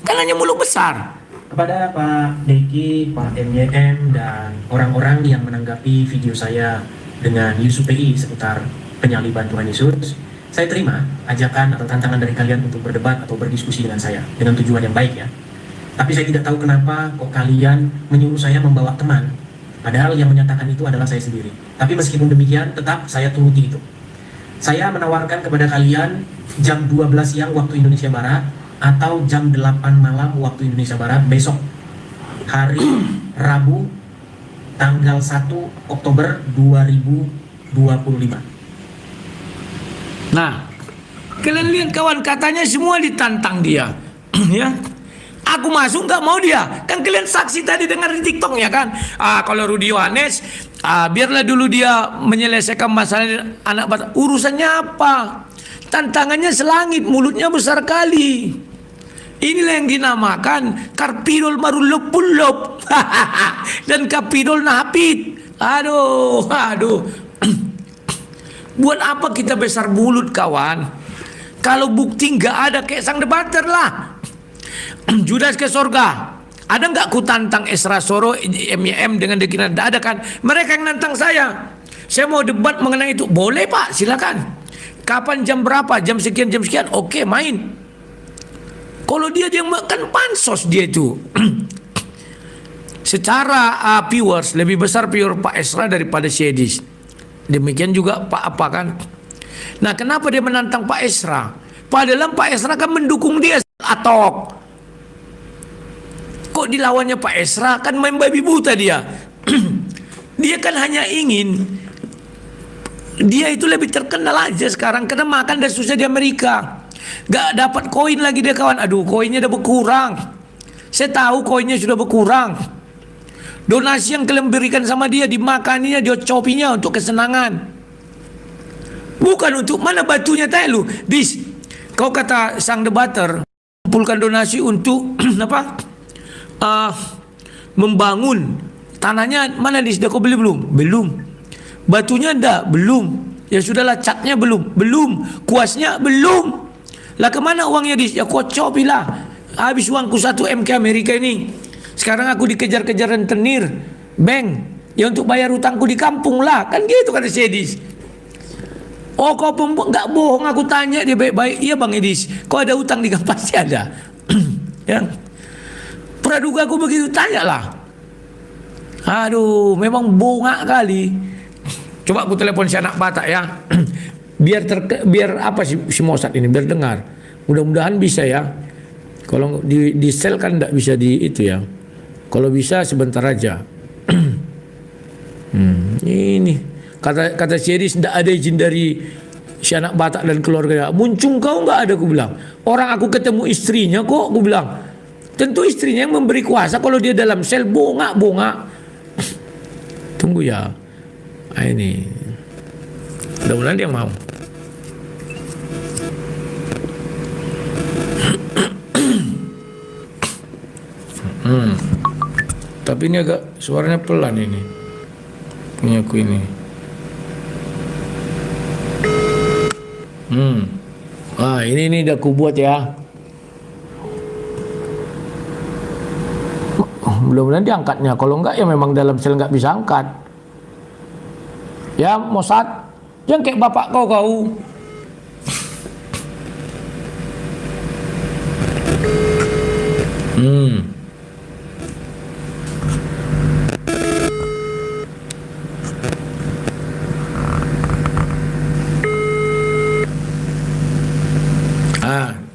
Kan hanya mulut besar. Kepada Pak Deki, Pak MYM, dan orang-orang yang menanggapi video saya dengan Yusuf PI seputar penyaliban Tuhan Yesus, saya terima ajakan atau tantangan dari kalian untuk berdebat atau berdiskusi dengan saya dengan tujuan yang baik ya. Tapi saya tidak tahu kenapa kok kalian menyuruh saya membawa teman, padahal yang menyatakan itu adalah saya sendiri. Tapi meskipun demikian, tetap saya turuti itu. Saya menawarkan kepada kalian jam 12 siang waktu Indonesia Barat atau jam 8 malam waktu Indonesia Barat besok, hari Rabu, tanggal 1 Oktober 2025. Nah, kalian lihat kawan, katanya semua ditantang dia. Ya, aku masuk nggak mau dia. Kan kalian saksi tadi dengar di TikTok ya kan. Kalau Rudi Yohanes, biarlah dulu dia menyelesaikan masalah anak Batak. Urusannya apa? Tantangannya selangit, mulutnya besar kali. Inilah yang dinamakan karpidol marulop-pulop dan kapidol nahapit. Aduh. Buat apa kita besar mulut kawan? Kalau bukti nggak ada, kayak sang debater lah. Judas ke surga. Ada nggak ku tantang Esra Soro, MYM dengan Deki Ngadas? Ada kan? Mereka yang nantang saya. Saya mau debat mengenai itu. Boleh Pak, silakan. Kapan, jam berapa, jam sekian, oke, main. Kalau dia makan pansos dia itu. Secara viewers lebih besar viewer Pak Esra daripada Syedis. Demikian juga Pak apa kan. Nah, kenapa dia menantang Pak Esra? Padahal Pak Esra kan mendukung dia atok. Kok dilawannya Pak Esra? Kan main babi buta dia. Dia kan hanya ingin, dia itu lebih terkenal aja sekarang karena makan dan susah di Amerika. Gak dapat koin lagi dia kawan. Aduh, koinnya udah berkurang. Saya tahu koinnya sudah berkurang. Donasi yang kalian berikan sama dia, dimakaninya, diocopinya untuk kesenangan. Bukan untuk mana batunya tanya lu. Dis, kau kata sang debater kumpulkan donasi untuk apa? Membangun tanahnya mana Dis? Sudah kau beli belum? Belum. Batunya ndak? Belum. Ya sudahlah, catnya belum. Belum. Kuasnya belum. Lah kemana uangnya Dis? Ya kau copilah. Habis uangku 1 M ke Amerika ini. Sekarang aku dikejar-kejar rentenir bank. Ya untuk bayar hutangku di kampung lah. Kan gitu kata Syedis. Oh kau nggak bohong, aku tanya dia baik-baik. Iya Bang Edis, kau ada hutang di kampung? Pasti ada. Ya. Praduga aku begitu, tanyalah. Aduh, memang bongak kali. Coba aku telepon si anak Batak ya. biar apa si Mosat ini biar dengar. Mudah-mudahan bisa ya. Kalau di sel kan tidak bisa di itu ya. Kalau bisa sebentar aja. Ini kata Syedis tidak ada izin dari si anak Batak dan keluarga. Muncung kau nggak ada, aku bilang. Orang aku ketemu istrinya kok, aku bilang. Tentu istrinya yang memberi kuasa. Kalau dia dalam sel bongak. Tunggu ya. Nah, ini mudah-mudahan dia mau. Tapi ini agak suaranya pelan ini. Punya aku ini. Ini udah aku buat ya. Mudah-mudahan diangkatnya. Kalau enggak ya memang dalam sel nggak bisa angkat. Ya Mosat, jangan kayak bapak kau.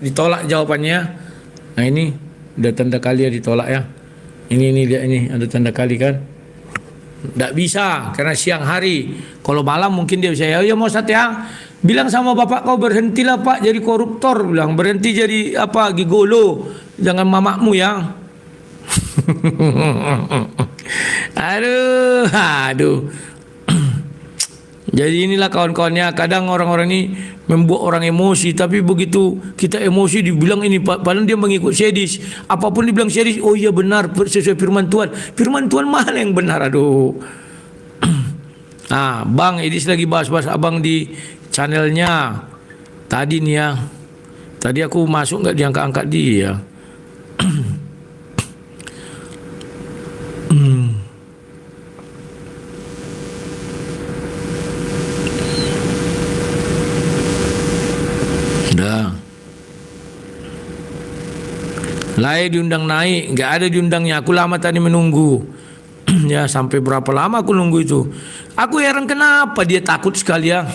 Ditolak jawabannya. Nah ini udah tanda kali ya ditolak ya. Ini lihat ini ada tanda kali kan. Tidak bisa karena siang hari. Kalau malam mungkin dia bisa. Ya Mosat ya, bilang sama bapak kau berhentilah Pak jadi koruptor, bilang berhenti jadi apa gigolo, jangan mamakmu ya. Aduh. Jadi inilah kawan-kawannya, kadang orang-orang ini membuat orang emosi, tapi begitu kita emosi dibilang ini, padahal dia mengikut Syedis. Apapun dibilang Syedis, oh iya benar sesuai firman Tuhan. Firman Tuhan mana yang benar? Aduh. Nah, Bang Edis lagi bahas-bahas abang di channelnya. Tadi nih ya. Tadi aku masuk nggak diangkat-angkat dia. Lai diundang naik, nggak ada diundangnya. Aku lama tadi menunggu. Ya sampai berapa lama aku nunggu itu. Aku heran kenapa dia takut sekali ya.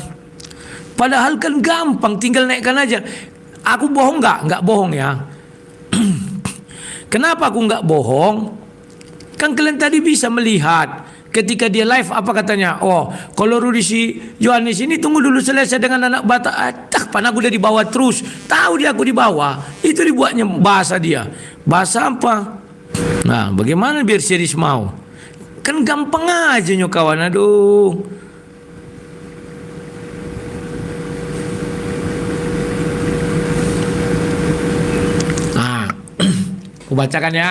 Padahal kan gampang, tinggal naikkan aja. Aku bohong nggak bohong ya. Kenapa aku nggak bohong? Kan kalian tadi bisa melihat ketika dia live apa katanya. Oh kalau Rudi si Yohanes ini tunggu dulu selesai dengan anak Batak. Pan aku udah di bawah terus. Tahu dia aku di bawah. Itu dibuatnya bahasa dia. Bahasa apa? Nah bagaimana biar Syedis mau? Kan gampang aja nyokawan. Aduh. Nah aku bacakan ya.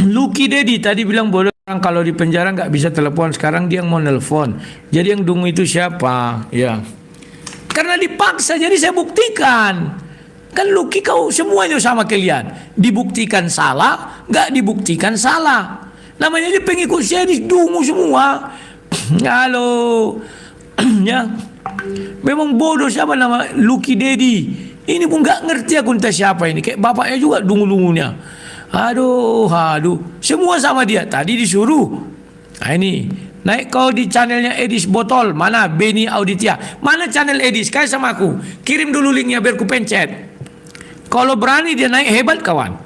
Lucky Dedi tadi bilang boleh orang kalau di penjara nggak bisa telepon, sekarang dia yang mau nelpon. Jadi yang dungu itu siapa? Ya, karena dipaksa. Jadi saya buktikan. Kan Lucky kau semuanya sama kalian. Dibuktikan salah, nggak dibuktikan salah. Namanya dia pengikut Syedis dungu semua. Halo, ya. Memang bodoh. Siapa nama Lucky Dedi? Ini pun nggak ngerti aku entah siapa ini. Kayak bapaknya juga dungu-dungunya. Aduh. Semua sama dia. Tadi disuruh. Nah ini. Naik kau di channelnya Edis Botol. Mana? Beni Auditia. Mana channel Edis? Kayak sama aku. Kirim dulu linknya biar ku pencet. Kalau berani dia naik, hebat kawan.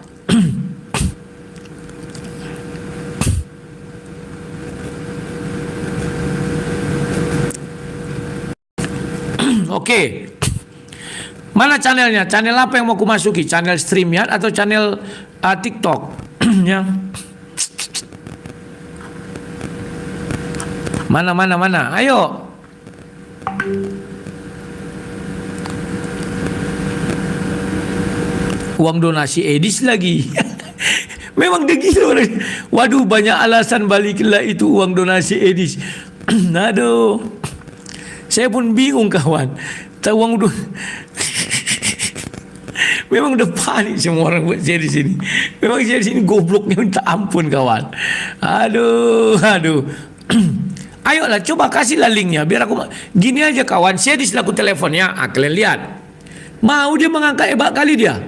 Oke. Mana channelnya? Channel apa yang mau ku masuki? Channel StreamYard atau channel TikTok? Ya. Mana? Ayo. Uang donasi Edis lagi. Memang begitu. Waduh, banyak alasan baliklah itu uang donasi Edis. Aduh. Saya pun bingung kawan. Uang memang udah panik semua orang buat saya di sini. Memang saya di sini gobloknya minta ampun kawan. Aduh. Ayolah coba kasihlah linknya biar aku gini aja kawan. Saya di selaku teleponnya. Kalian lihat. Mau dia mengangkat hebat kali dia.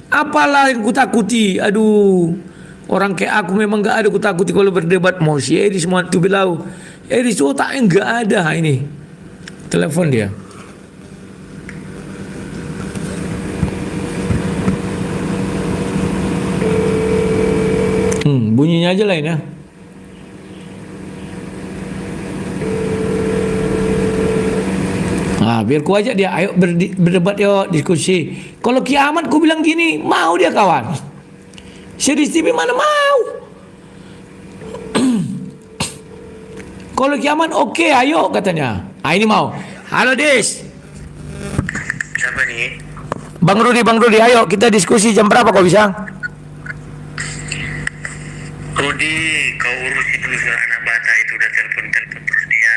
Apalah yang kutakuti. Aduh. Orang kayak aku memang gak ada kutakuti kalau berdebat. Mau si Edis semua tu belau. Edis otaknya gak ada ini. Telepon dia. Bunyinya aja lain ya. Biar ku ajak dia, ayo berdebat yuk, diskusi. Kalau kiamat ku bilang gini, mau dia kawan. Series TV mana mau. Kalau kiamat oke, ayo katanya. Ini mau. Halo Des. Siapa nih? Bang Rudi, ayo kita diskusi jam berapa kau bisa? Rudi, kau urusi dulu soal anak bata itu, udah telepon terus dia.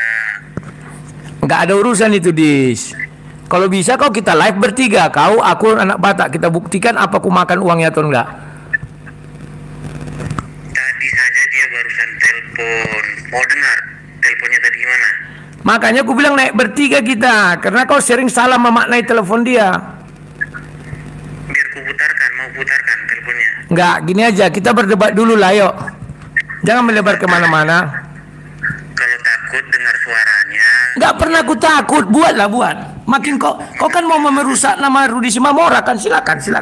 Nggak ada urusan itu Dis. Kalau bisa kau kita live bertiga. Kau, aku, anak Batak. Kita buktikan apa aku makan uangnya atau enggak. Tadi saja dia barusan telepon. Mau dengar teleponnya tadi gimana? Makanya aku bilang naik bertiga kita. Karena kau sering salah memaknai telepon dia. Biar ku putarkan, mau putarkan teleponnya. Enggak, gini aja. Kita berdebat dulu lah yuk. Jangan melebar kemana-mana. Kalau takut dengar suaranya. Enggak pernah aku takut. Buatlah. Makin kau kan mau merusak nama Rudi Simamora kan. Silakan. Mau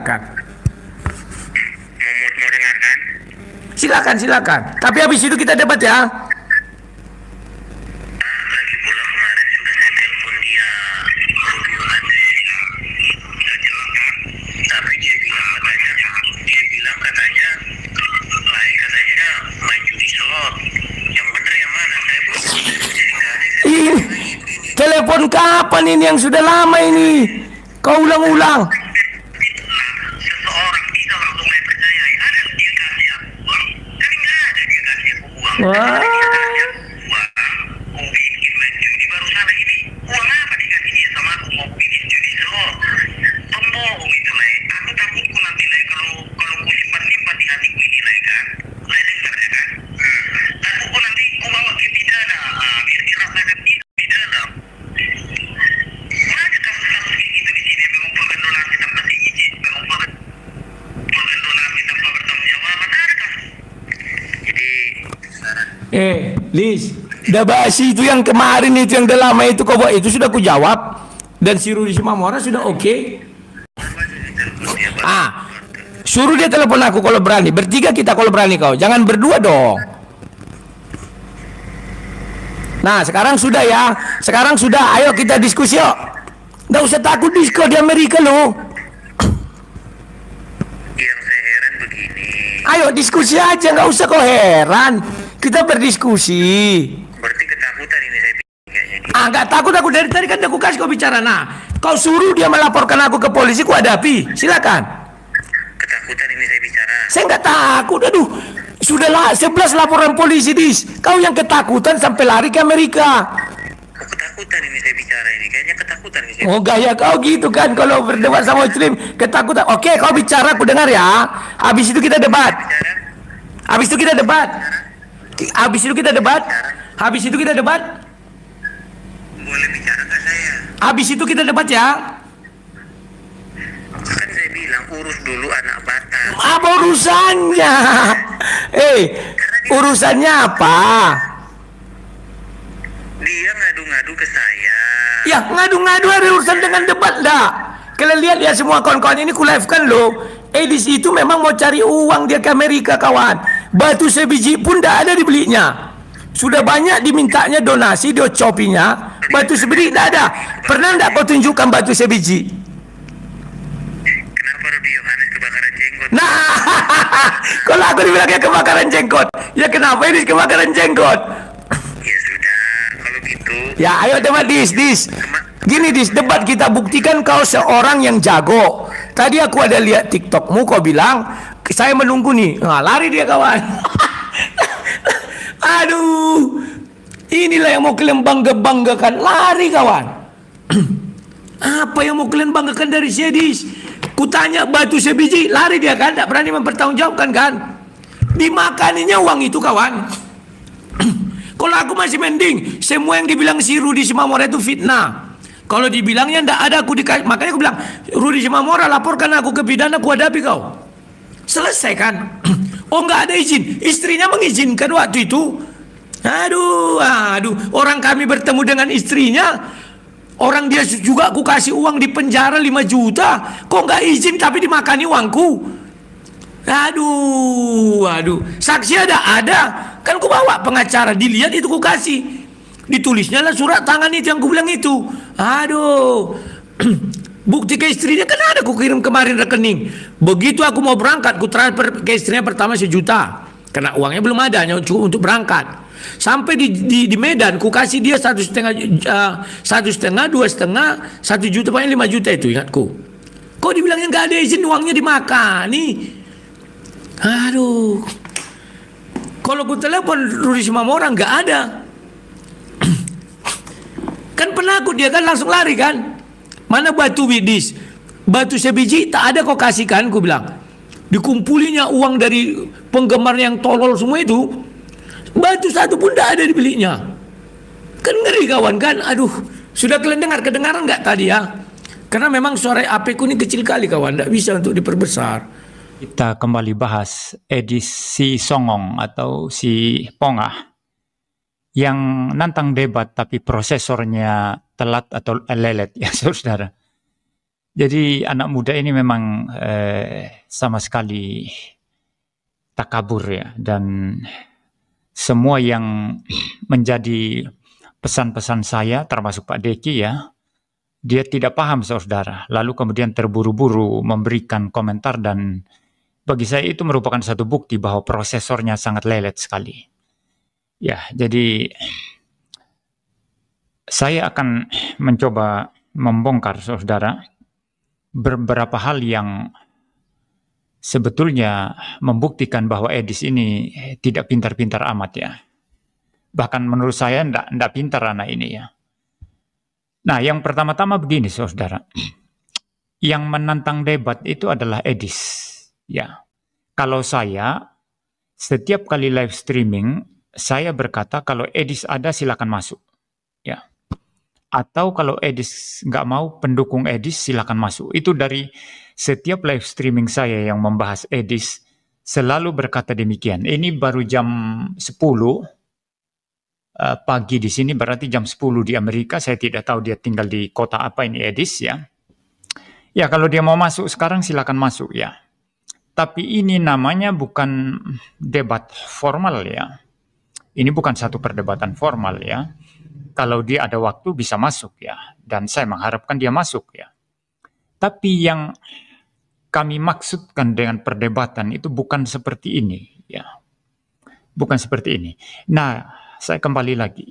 dengarkan? Silakan. Tapi habis itu kita debat ya. Lagi pula kemarin sudah saya telepon dia. Rudi Andre. Sudah jawab kan? Tapi dia bilang katanya lain katanya main judi slot. Yang bener yang mana? Saya belum jadi nggak ada. Ih, telepon kapan ini yang sudah lama ini? Kau ulang-ulang. Seseorang bisa langsung saya percayai. Ada dia kasih aku uang, tapi nggak ada dia kasih aku uang. Wah. Dia kasih aku uang, mau bikin main judi baru salah ini. Uang apa dikasih dia sama aku mau bikin judi slot? Pembohong itu lah. Aku takutku nanti lah kalau ku simpan di hatiku ini lah kan. Lah dengar ya kan. Aku nanti ku bawa ke pidana. Biar dirasakan pidana. Ada kasus-kasus kayak gitu di sini, mengumpulkan donasi tanpa izin, mengumpulkan donasi tanpa bertanggung jawab, ada kasus. Jadi saran. Lis, udah basi itu yang kemarin itu yang udah lama itu kau buat itu sudah ku jawab dan si Rudi Simamora sudah oke. Suruh dia telepon aku kalau berani. Bertiga kita kalau berani kau. Jangan berdua dong. Nah, sekarang sudah ya. Sekarang sudah. Ayo kita diskusi yuk. Nggak usah takut disko di Amerika loh. Yang saya heran begini. Ayo diskusi aja. Nggak usah kau heran. Kita berdiskusi. Berarti ketakutan ini saya pikir kayaknya. Nggak takut aku. Dari tadi kan aku kasih kau bicara. Nah, kau suruh dia melaporkan aku ke polisi. Ku hadapi. Silakan. Ketakutan ini saya bicara. Saya nggak takut. Aduh. Sudahlah 11 laporan polisi Dis. Kau yang ketakutan sampai lari ke Amerika. Oh, ketakutan ini saya bicara ini. Kayaknya ketakutan ini saya. Oh gaya kau gitu kan kalau berdebat sama Muslim. Ketakutan. Oke kau bicara aku dengar ya. Habis itu kita debat. Habis itu kita debat. Habis itu kita debat. Habis itu kita debat. Habis itu kita debat ya. Kan saya bilang urus dulu anak Batak. Apa urusannya? Urusannya apa? Dia ngadu-ngadu ke saya. Ya, ngadu-ngadu ada urusan dengan debat dah. Kalian lihat ya semua kawan-kawan ini ku live kan loh. Edis itu memang mau cari uang dia ke Amerika kawan. Batu sebiji pun dah ada dibelinya. Sudah banyak dimintanya donasi, dia copinya. Batu sebiji dah ada. Pernah enggak kau tunjukkan batu sebiji? Kenapa Rudi Yohanes kebakaran jenggot? Nah, kalau aku dibilangnya kebakaran jenggot. Ya kenapa ini kebakaran jenggot? Ya sudah, kalau gitu. Ya ayo debat dis. Gini dis, debat kita buktikan kau seorang yang jago. Tadi aku ada lihat TikTokmu, kau bilang saya menunggu nih. Nah, lari dia kawan. Aduh, inilah yang mau kalian banggakan. Lari kawan. Apa yang mau kalian banggakan dari Sedis? Kutanya batu sebiji, lari dia kan, tak berani mempertanggungjawabkan kan. Dimakaninya uang itu kawan. Kalau aku masih mending, semua yang dibilang si Rudi Simamora itu fitnah. Kalau dibilangnya ndak ada, makanya aku bilang, Rudi Simamora laporkan aku ke pidana, aku hadapi kau. Selesai kan? Oh nggak ada izin, istrinya mengizinkan waktu itu. Aduh, orang kami bertemu dengan istrinya, orang dia juga aku kasih uang di penjara 5 juta, kok nggak izin tapi dimakani uangku. Aduh, saksi ada, kan ku bawa pengacara, dilihat itu ku kasih. Ditulisnya lah surat tangan itu yang ku bilang itu. Aduh, bukti ke istrinya kan ada, ku kirim kemarin rekening. Begitu aku mau berangkat, ku transfer ke istrinya pertama 1 juta, karena uangnya belum ada, hanya cukup untuk berangkat. Sampai di Medan, ku kasih dia 1,5, 2,5, 1 juta, pokoknya 5 juta itu ingatku. Kok dibilangnya nggak ada izin, uangnya dimakani. Aduh, kalau ku telepon Rudi Simamora nggak ada. Kan penakut dia kan, langsung lari kan. Mana batu bidis, batu sebiji tak ada kau kasihkan, ku bilang. Dikumpulinya uang dari penggemar yang tolol semua itu, batu satu pun tak ada dibelinya. Kan ngeri kawan kan. Aduh, sudah kalian kedengaran nggak tadi ya? Karena memang suara HP ku ini kecil kali kawan, tidak bisa untuk diperbesar. Kita kembali bahas edisi Songong atau si Pongah yang nantang debat tapi prosesornya telat atau lelet ya saudara. Jadi anak muda ini memang sama sekali takabur ya, dan semua yang menjadi pesan-pesan saya termasuk Pak Deki ya, dia tidak paham saudara, lalu kemudian terburu-buru memberikan komentar, dan bagi saya itu merupakan satu bukti bahwa prosesornya sangat lelet sekali. Ya, jadi saya akan mencoba membongkar saudara beberapa hal yang sebetulnya membuktikan bahwa Edis ini tidak pintar-pintar amat ya. Bahkan menurut saya enggak pintar anak ini ya. Nah, yang pertama-tama begini saudara. Yang menantang debat itu adalah Edis. Ya, kalau saya setiap kali live streaming saya berkata kalau Edis ada silakan masuk, ya. Atau kalau Edis nggak mau, pendukung Edis silakan masuk. Itu dari setiap live streaming saya yang membahas Edis selalu berkata demikian. Ini baru jam 10 pagi di sini, berarti jam 10 di Amerika. Saya tidak tahu dia tinggal di kota apa ini Edis ya. Ya kalau dia mau masuk sekarang silakan masuk ya. Tapi ini namanya bukan debat formal ya. Ini bukan satu perdebatan formal ya. Kalau dia ada waktu bisa masuk ya. Dan saya mengharapkan dia masuk ya. Tapi yang kami maksudkan dengan perdebatan itu bukan seperti ini ya. Bukan seperti ini. Nah, saya kembali lagi.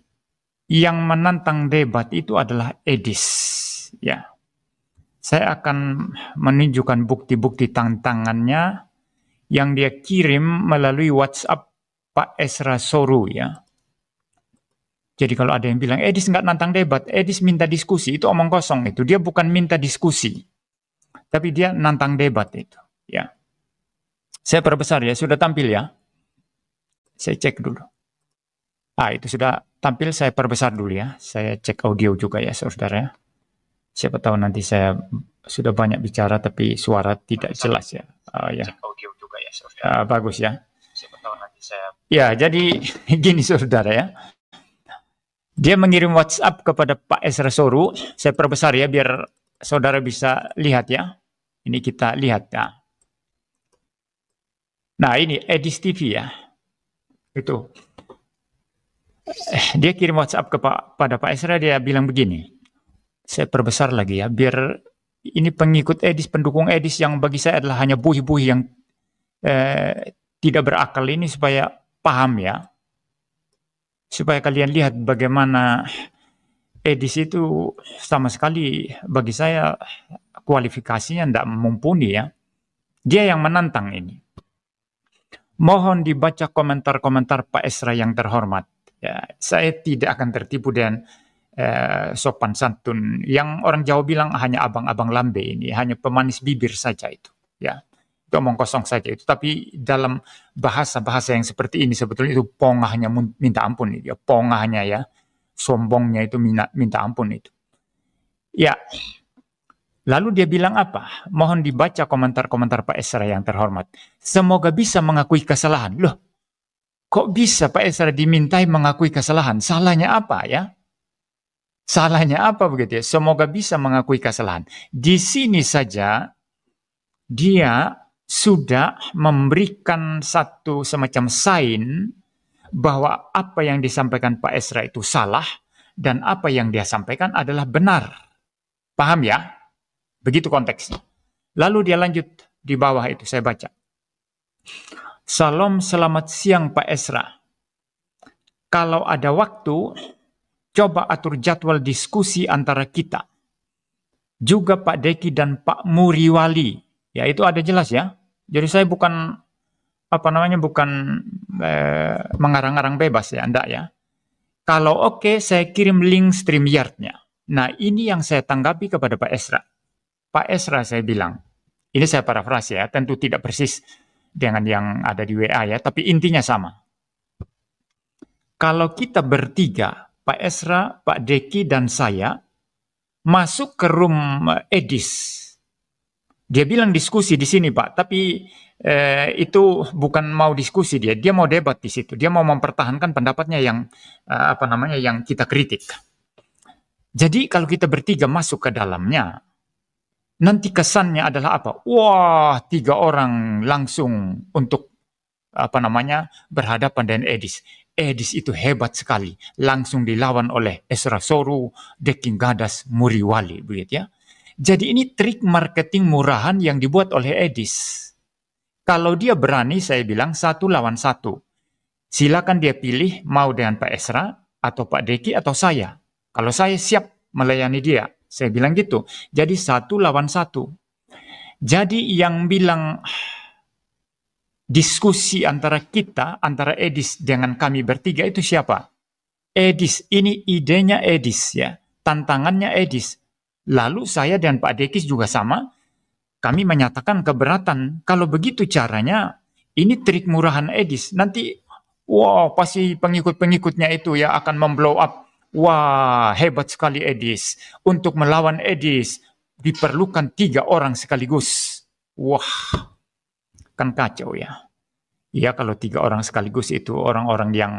Yang menantang debat itu adalah Edis ya. Saya akan menunjukkan bukti-bukti tantangannya yang dia kirim melalui WhatsApp Pak Esra Soru ya. Jadi kalau ada yang bilang Edis nggak nantang debat, Edis minta diskusi, itu omong kosong itu. Dia bukan minta diskusi, tapi dia nantang debat itu ya. Saya perbesar ya, sudah tampil ya. Saya cek dulu. Itu sudah tampil, saya perbesar dulu ya. Saya cek audio juga ya saudara ya. Siapa tahu nanti saya sudah banyak bicara tapi suara tidak jelas ya. Ya. Bagus ya. Ya, jadi gini saudara ya. Dia mengirim WhatsApp kepada Pak Esra Soru. Saya perbesar ya biar saudara bisa lihat ya. Ini kita lihat ya. Nah ini Edis TV ya. Itu. Dia kirim WhatsApp kepada Pak Esra, dia bilang begini. Saya perbesar lagi ya, biar ini pengikut Edis, pendukung Edis yang bagi saya adalah hanya buih-buih yang tidak berakal ini supaya paham ya. Supaya kalian lihat bagaimana Edis itu sama sekali bagi saya kualifikasinya tidak mumpuni ya. Dia yang menantang ini. Mohon dibaca komentar-komentar Pak Esra yang terhormat. Ya, saya tidak akan tertipu dengan sopan santun yang orang Jawa bilang hanya abang-abang lambe ini, hanya pemanis bibir saja itu. Ya, itu omong kosong saja itu. Tapi dalam bahasa-bahasa yang seperti ini sebetulnya itu pongahnya minta ampun ya, pongahnya ya, sombongnya itu minta ampun itu. Ya. Lalu dia bilang apa? Mohon dibaca komentar-komentar Pak Esra yang terhormat. Semoga bisa mengakui kesalahan. Loh, kok bisa Pak Esra dimintai mengakui kesalahan? Salahnya apa ya? Salahnya apa begitu ya? Semoga bisa mengakui kesalahan. Di sini saja dia sudah memberikan satu semacam sign bahwa apa yang disampaikan Pak Esra itu salah dan apa yang dia sampaikan adalah benar. Paham ya? Begitu konteksnya. Lalu dia lanjut di bawah itu, saya baca. Salam, selamat siang Pak Esra. Kalau ada waktu, coba atur jadwal diskusi antara kita. Juga Pak Deki dan Pak Muriwali. Ya itu ada jelas ya. Jadi saya bukan mengarang-arang bebas ya, enggak ya. Kalau oke, saya kirim link StreamYard-nya. Nah ini yang saya tanggapi kepada Pak Esra. Pak Esra saya bilang, ini saya parafrase ya, tentu tidak persis dengan yang ada di WA ya, tapi intinya sama. Kalau kita bertiga, Pak Esra, Pak Deki, dan saya, masuk ke room Edis. Dia bilang diskusi di sini Pak, tapi itu bukan mau diskusi dia mau debat di situ. Dia mau mempertahankan pendapatnya yang yang kita kritik. Jadi kalau kita bertiga masuk ke dalamnya, nanti kesannya adalah apa? Wah, 3 orang langsung untuk berhadapan dengan Edis. Edis itu hebat sekali, langsung dilawan oleh Esra Soru, Deki Gadas, Muriwali, begitu ya. Jadi ini trik marketing murahan yang dibuat oleh Edis. Kalau dia berani, saya bilang 1 lawan 1. Silakan dia pilih mau dengan Pak Esra atau Pak Deki atau saya. Kalau saya siap melayani dia. Saya bilang gitu. Jadi 1 lawan 1. Jadi yang bilang diskusi antara kita, antara Edis dengan kami bertiga itu siapa? Edis. Ini idenya Edis ya. Tantangannya Edis. Lalu saya dan Pak Dekis juga sama. Kami menyatakan keberatan. Kalau begitu caranya, ini trik murahan Edis. Nanti, wah pasti pengikut-pengikutnya itu ya akan memblow up. Wah, hebat sekali Edis. Untuk melawan Edis, diperlukan 3 orang sekaligus. Wah, kan kacau ya. Ya, kalau 3 orang sekaligus itu orang-orang yang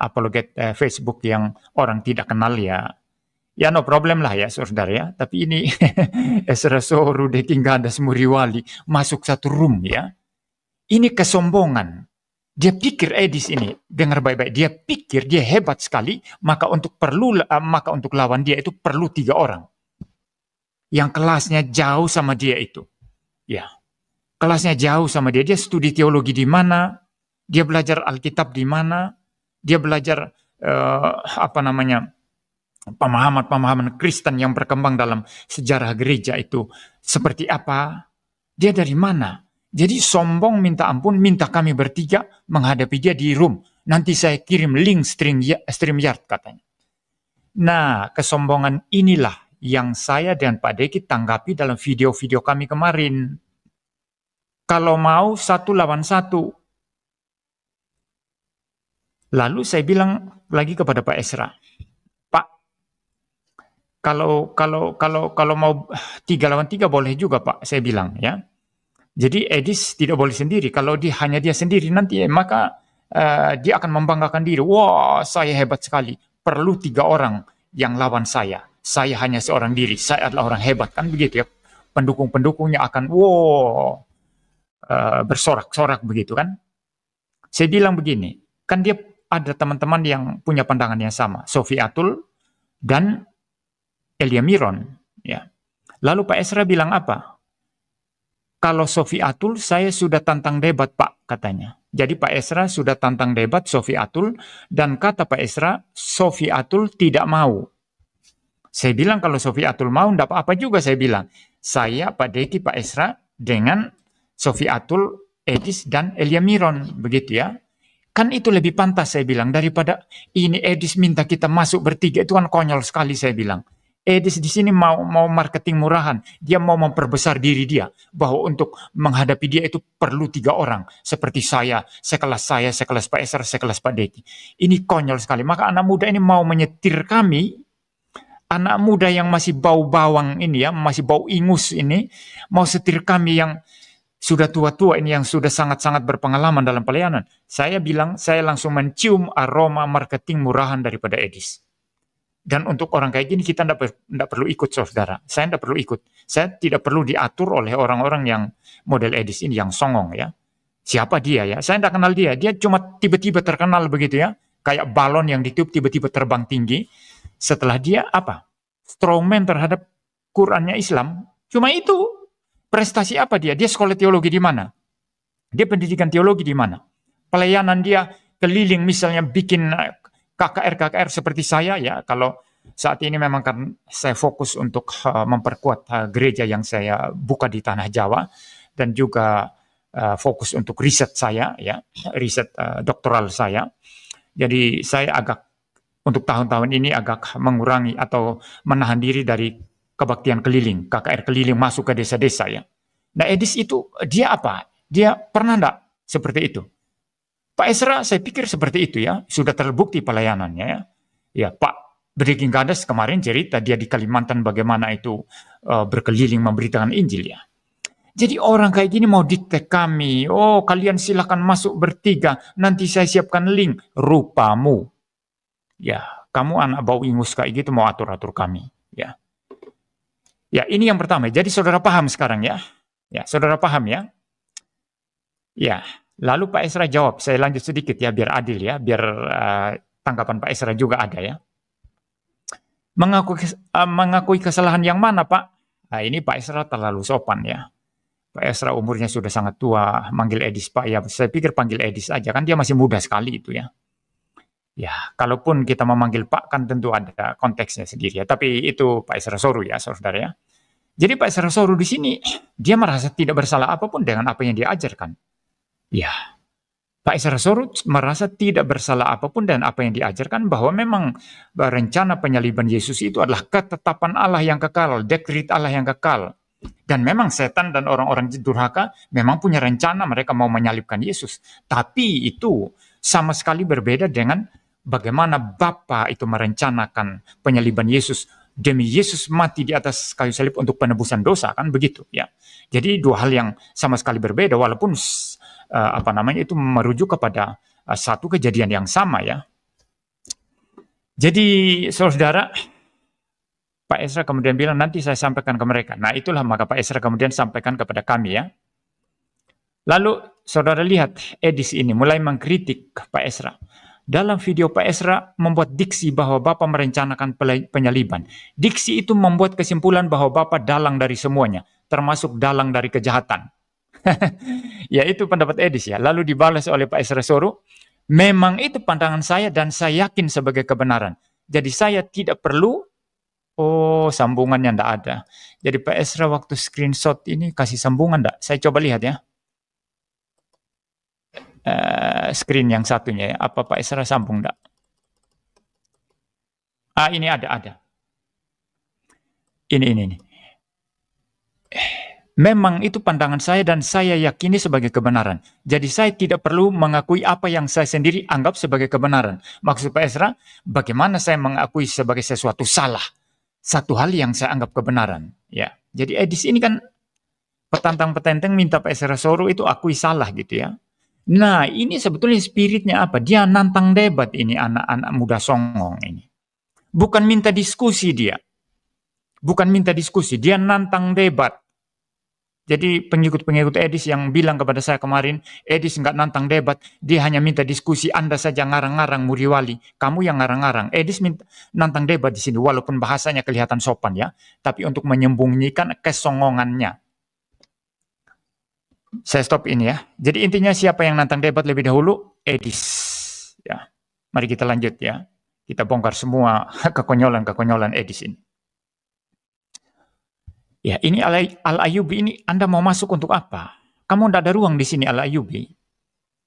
apologet Facebook yang orang tidak kenal ya. Ya, no problem lah ya, saudara ya. Tapi ini Esra Soru, Deki Gadas, Muriwali masuk satu room ya. Ini kesombongan. Dia pikir Edis ini, dengar baik-baik, dia pikir dia hebat sekali, maka untuk lawan dia itu perlu 3 orang. Yang kelasnya jauh sama dia itu. Ya. Kelasnya jauh sama dia. Dia studi teologi di mana? Dia belajar Alkitab di mana? Dia belajar pemahaman Kristen yang berkembang dalam sejarah gereja itu seperti apa? Dia dari mana? Jadi sombong minta ampun, minta kami bertiga menghadapi dia di room. Nanti saya kirim link StreamYard katanya. Nah, kesombongan inilah yang saya dan Pak Deki tanggapi dalam video-video kami kemarin. Kalau mau 1 lawan 1. Lalu saya bilang lagi kepada Pak Esra, Pak, Kalau mau 3 lawan 3 boleh juga Pak, saya bilang ya. Jadi Edis tidak boleh sendiri. Kalau hanya dia sendiri nanti maka dia akan membanggakan diri. Wah, saya hebat sekali. Perlu 3 orang yang lawan saya. Saya hanya seorang diri. Saya adalah orang hebat, kan begitu ya. Pendukung-pendukungnya akan bersorak-sorak begitu kan. Saya bilang begini, kan dia ada teman-teman yang punya pandangan yang sama, Sofiatul dan Elia Miron. Ya. Lalu Pak Esra bilang apa? Kalau Sofiatul saya sudah tantang debat Pak, katanya. Jadi Pak Esra sudah tantang debat Sofiatul, dan kata Pak Esra, Sofiatul tidak mau. Saya bilang kalau Sofiatul mau, tidak apa-apa juga saya bilang. Saya, Pak Deki, Pak Esra, dengan Sofiatul, Edis, dan Elia Miron, begitu ya. Kan itu lebih pantas saya bilang, daripada ini Edis minta kita masuk bertiga, itu kan konyol sekali saya bilang. Edis di sini mau marketing murahan, dia mau memperbesar diri dia, bahwa untuk menghadapi dia itu perlu 3 orang, seperti saya, sekelas Pak Esra, sekelas Pak Deki. Ini konyol sekali. Maka anak muda ini mau menyetir kami, anak muda yang masih bau bawang ini ya, masih bau ingus ini, mau setir kami yang sudah tua-tua ini, yang sudah sangat-sangat berpengalaman dalam pelayanan. Saya bilang, saya langsung mencium aroma marketing murahan daripada Edis. Dan untuk orang kayak gini kita tidak perlu ikut, saudara. Saya tidak perlu ikut. Saya tidak perlu diatur oleh orang-orang yang model Edis ini, yang songong ya. Siapa dia ya? Saya tidak kenal dia. Dia cuma tiba-tiba terkenal begitu ya. Kayak balon yang ditiup tiba-tiba terbang tinggi. Setelah dia apa? Strongman terhadap Qurannya Islam. Cuma itu. Prestasi apa dia? Dia sekolah teologi di mana? Dia pendidikan teologi di mana? Pelayanan dia keliling misalnya bikin KKR seperti saya ya. Kalau saat ini memang kan saya fokus untuk memperkuat gereja yang saya buka di tanah Jawa, dan juga fokus untuk riset saya ya, riset doktoral saya. Jadi saya agak untuk tahun-tahun ini agak mengurangi atau menahan diri dari kebaktian keliling, KKR keliling masuk ke desa-desa ya. Nah Edis itu dia apa? Dia pernah enggak seperti itu? Pak Esra saya pikir seperti itu ya, sudah terbukti pelayanannya ya. Ya Pak Breaking Gadas kemarin cerita dia di Kalimantan bagaimana itu berkeliling memberitakan Injil ya. Jadi orang kayak gini mau dikte kami, oh kalian silahkan masuk bertiga, nanti saya siapkan link, rupamu. Ya, kamu anak bau ingus kayak gitu mau atur-atur kami ya. Ya ini yang pertama, jadi saudara paham sekarang ya. Ya saudara paham ya. Ya. Lalu Pak Esra jawab, saya lanjut sedikit ya, biar adil ya, biar tanggapan Pak Esra juga ada ya. Mengakui kesalahan yang mana Pak? Nah ini Pak Esra terlalu sopan ya. Pak Esra umurnya sudah sangat tua, manggil Edis Pak, ya saya pikir panggil Edis aja, kan dia masih muda sekali itu ya. Ya, kalaupun kita memanggil Pak kan tentu ada konteksnya sendiri ya, tapi itu Pak Esra Soru ya, saudara ya. Jadi Pak Esra Soru di sini, dia merasa tidak bersalah apapun dengan apa yang dia ajarkan. Ya, Pak Esra Soru merasa tidak bersalah apapun dan apa yang diajarkan, bahwa memang rencana penyaliban Yesus itu adalah ketetapan Allah yang kekal, dekret Allah yang kekal. Dan memang setan dan orang-orang durhaka memang punya rencana mereka mau menyalibkan Yesus. Tapi itu sama sekali berbeda dengan bagaimana Bapa itu merencanakan penyaliban Yesus. Demi Yesus mati di atas kayu salib untuk penebusan dosa, kan begitu ya. Jadi dua hal yang sama sekali berbeda, walaupun itu merujuk kepada satu kejadian yang sama ya. Jadi saudara, Pak Esra kemudian bilang nanti saya sampaikan ke mereka. Nah itulah maka Pak Esra kemudian sampaikan kepada kami ya. Lalu saudara lihat Edis ini mulai mengkritik Pak Esra. Dalam video Pak Esra membuat diksi bahwa Bapak merencanakan penyaliban. Diksi itu membuat kesimpulan bahwa Bapak dalang dari semuanya, termasuk dalang dari kejahatan. Ya itu pendapat Edis ya. Lalu dibalas oleh Pak Esra Soru, memang itu pandangan saya dan saya yakin sebagai kebenaran. Jadi saya tidak perlu, oh sambungannya tidak ada. Jadi Pak Esra waktu screenshot ini kasih sambungan tidak? Saya coba lihat ya. Screen yang satunya ya. Apa Pak Esra sambung tidak? Ah ini ada. Ini. Memang itu pandangan saya dan saya yakini sebagai kebenaran. Jadi saya tidak perlu mengakui apa yang saya sendiri anggap sebagai kebenaran. Maksud Pak Esra, bagaimana saya mengakui sebagai sesuatu salah? satu hal yang saya anggap kebenaran. Ya, jadi Edis ini kan petantang-petenteng minta Pak Esra Soro itu akui salah gitu ya. Nah, ini sebetulnya spiritnya apa? Dia nantang debat ini anak-anak muda songong ini. Bukan minta diskusi dia. Bukan minta diskusi, dia nantang debat. Jadi pengikut-pengikut Edis yang bilang kepada saya kemarin, Edis nggak nantang debat, dia hanya minta diskusi, Anda saja ngarang-ngarang Muriwali, kamu yang ngarang-ngarang. Edis minta nantang debat di sini, walaupun bahasanya kelihatan sopan ya, tapi untuk menyembunyikan kesongongannya. Saya stop ini ya. Jadi intinya siapa yang nantang debat lebih dahulu? Edis. Ya, mari kita lanjut ya. Kita bongkar semua kekonyolan-kekonyolan Edis ini. Ya, ini Al-Ayyubi ini Anda mau masuk untuk apa? Kamu tidak ada ruang di sini Al-Ayyubi.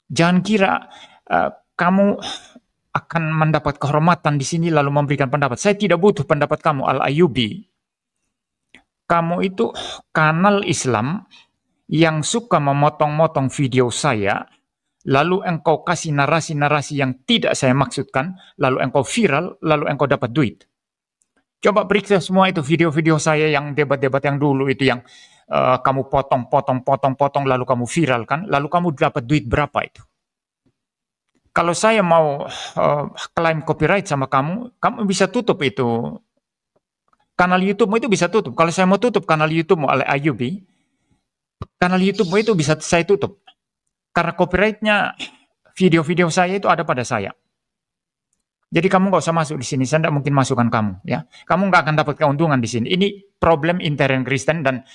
Jangan kira kamu akan mendapat kehormatan di sini lalu memberikan pendapat. Saya tidak butuh pendapat kamu Al-Ayyubi. Kamu itu kanal Islam yang suka memotong-motong video saya, lalu engkau kasih narasi-narasi yang tidak saya maksudkan, lalu engkau viral, lalu engkau dapat duit. Coba periksa semua itu video-video saya yang debat-debat yang dulu itu yang kamu potong, lalu kamu viralkan, lalu kamu dapat duit berapa itu. Kalau saya mau klaim copyright sama kamu, kamu bisa tutup itu. Kanal YouTube-mu itu bisa tutup. Kalau saya mau tutup kanal YouTube-mu oleh Ayyubi, kanal YouTube-mu itu bisa saya tutup. Karena copyright-nya video-video saya itu ada pada saya. Jadi kamu nggak usah masuk di sini, saya tidak mungkin masukkan kamu. Ya, kamu nggak akan dapat keuntungan di sini. Ini problem intern Kristen dan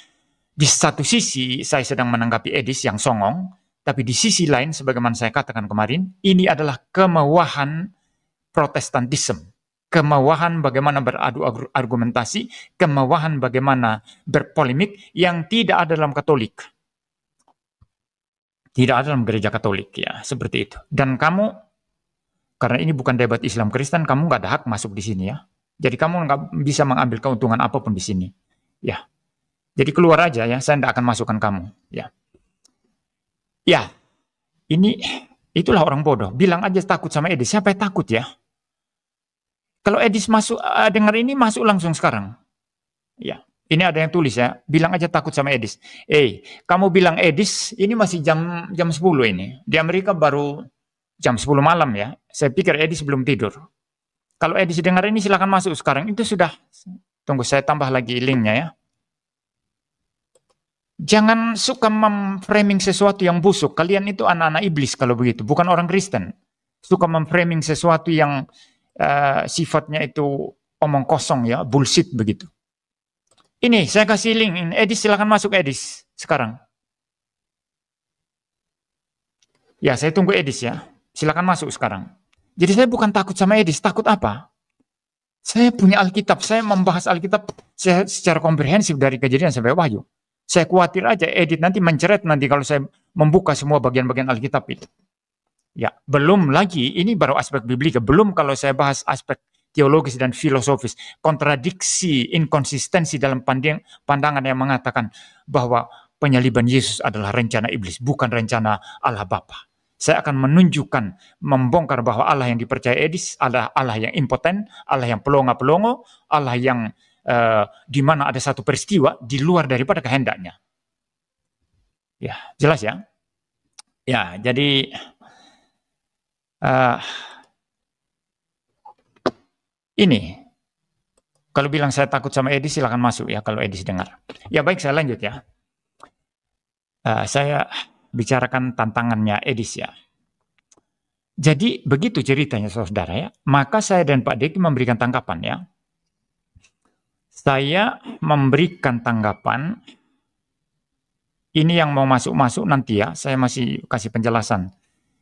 di satu sisi saya sedang menanggapi Edis yang songong, tapi di sisi lain, sebagaimana saya katakan kemarin, ini adalah kemewahan Protestantisme. Kemewahan bagaimana beradu argumentasi, kemewahan bagaimana berpolemik yang tidak ada dalam Katolik. Tidak ada dalam gereja Katolik, ya, seperti itu. Dan kamu, karena ini bukan debat Islam Kristen, kamu nggak ada hak masuk di sini ya. Jadi kamu nggak bisa mengambil keuntungan apapun di sini. Ya, jadi keluar aja ya. Saya tidak akan masukkan kamu. Ya, ya. Ini itulah orang bodoh. Bilang aja takut sama Edis. Siapa yang takut ya? Kalau Edis masuk dengar ini masuk langsung sekarang. Ya, ini ada yang tulis ya. Bilang aja takut sama Edis. Kamu bilang Edis ini masih jam 10 ini. Di Amerika baru jam 10 malam ya. Saya pikir Edis belum tidur. Kalau Edis dengar ini silakan masuk sekarang. Itu sudah. Tunggu saya tambah lagi linknya ya. Jangan suka memframing sesuatu yang busuk. Kalian itu anak-anak iblis kalau begitu. Bukan orang Kristen. Suka memframing sesuatu yang sifatnya itu omong kosong ya. Bullshit begitu. Ini saya kasih link. Edis silakan masuk Edis sekarang. Ya saya tunggu Edis ya. Silakan masuk sekarang. Jadi saya bukan takut sama Edis. Takut apa? Saya punya Alkitab. Saya membahas Alkitab secara komprehensif dari Kejadian sampai Wahyu. Saya khawatir aja Edit nanti menceret nanti kalau saya membuka semua bagian-bagian Alkitab itu. Ya, belum lagi, ini baru aspek biblika. Belum kalau saya bahas aspek teologis dan filosofis. Kontradiksi, inkonsistensi dalam pandangan yang mengatakan bahwa penyaliban Yesus adalah rencana iblis, bukan rencana Allah Bapa. Saya akan menunjukkan, membongkar bahwa Allah yang dipercaya Edis adalah Allah yang impoten, Allah yang pelongo-pelongo, Allah yang di mana ada satu peristiwa di luar daripada kehendaknya. Ya, jelas ya? Ya, jadi ini kalau bilang saya takut sama Edis silakan masuk ya kalau Edis dengar. Ya baik, saya lanjut ya. Saya bicarakan tantangannya Edis ya. Jadi begitu ceritanya saudara ya. Maka saya dan Pak Deki memberikan tanggapan ya. Saya memberikan tanggapan. Ini yang mau masuk-masuk nanti ya. Saya masih kasih penjelasan.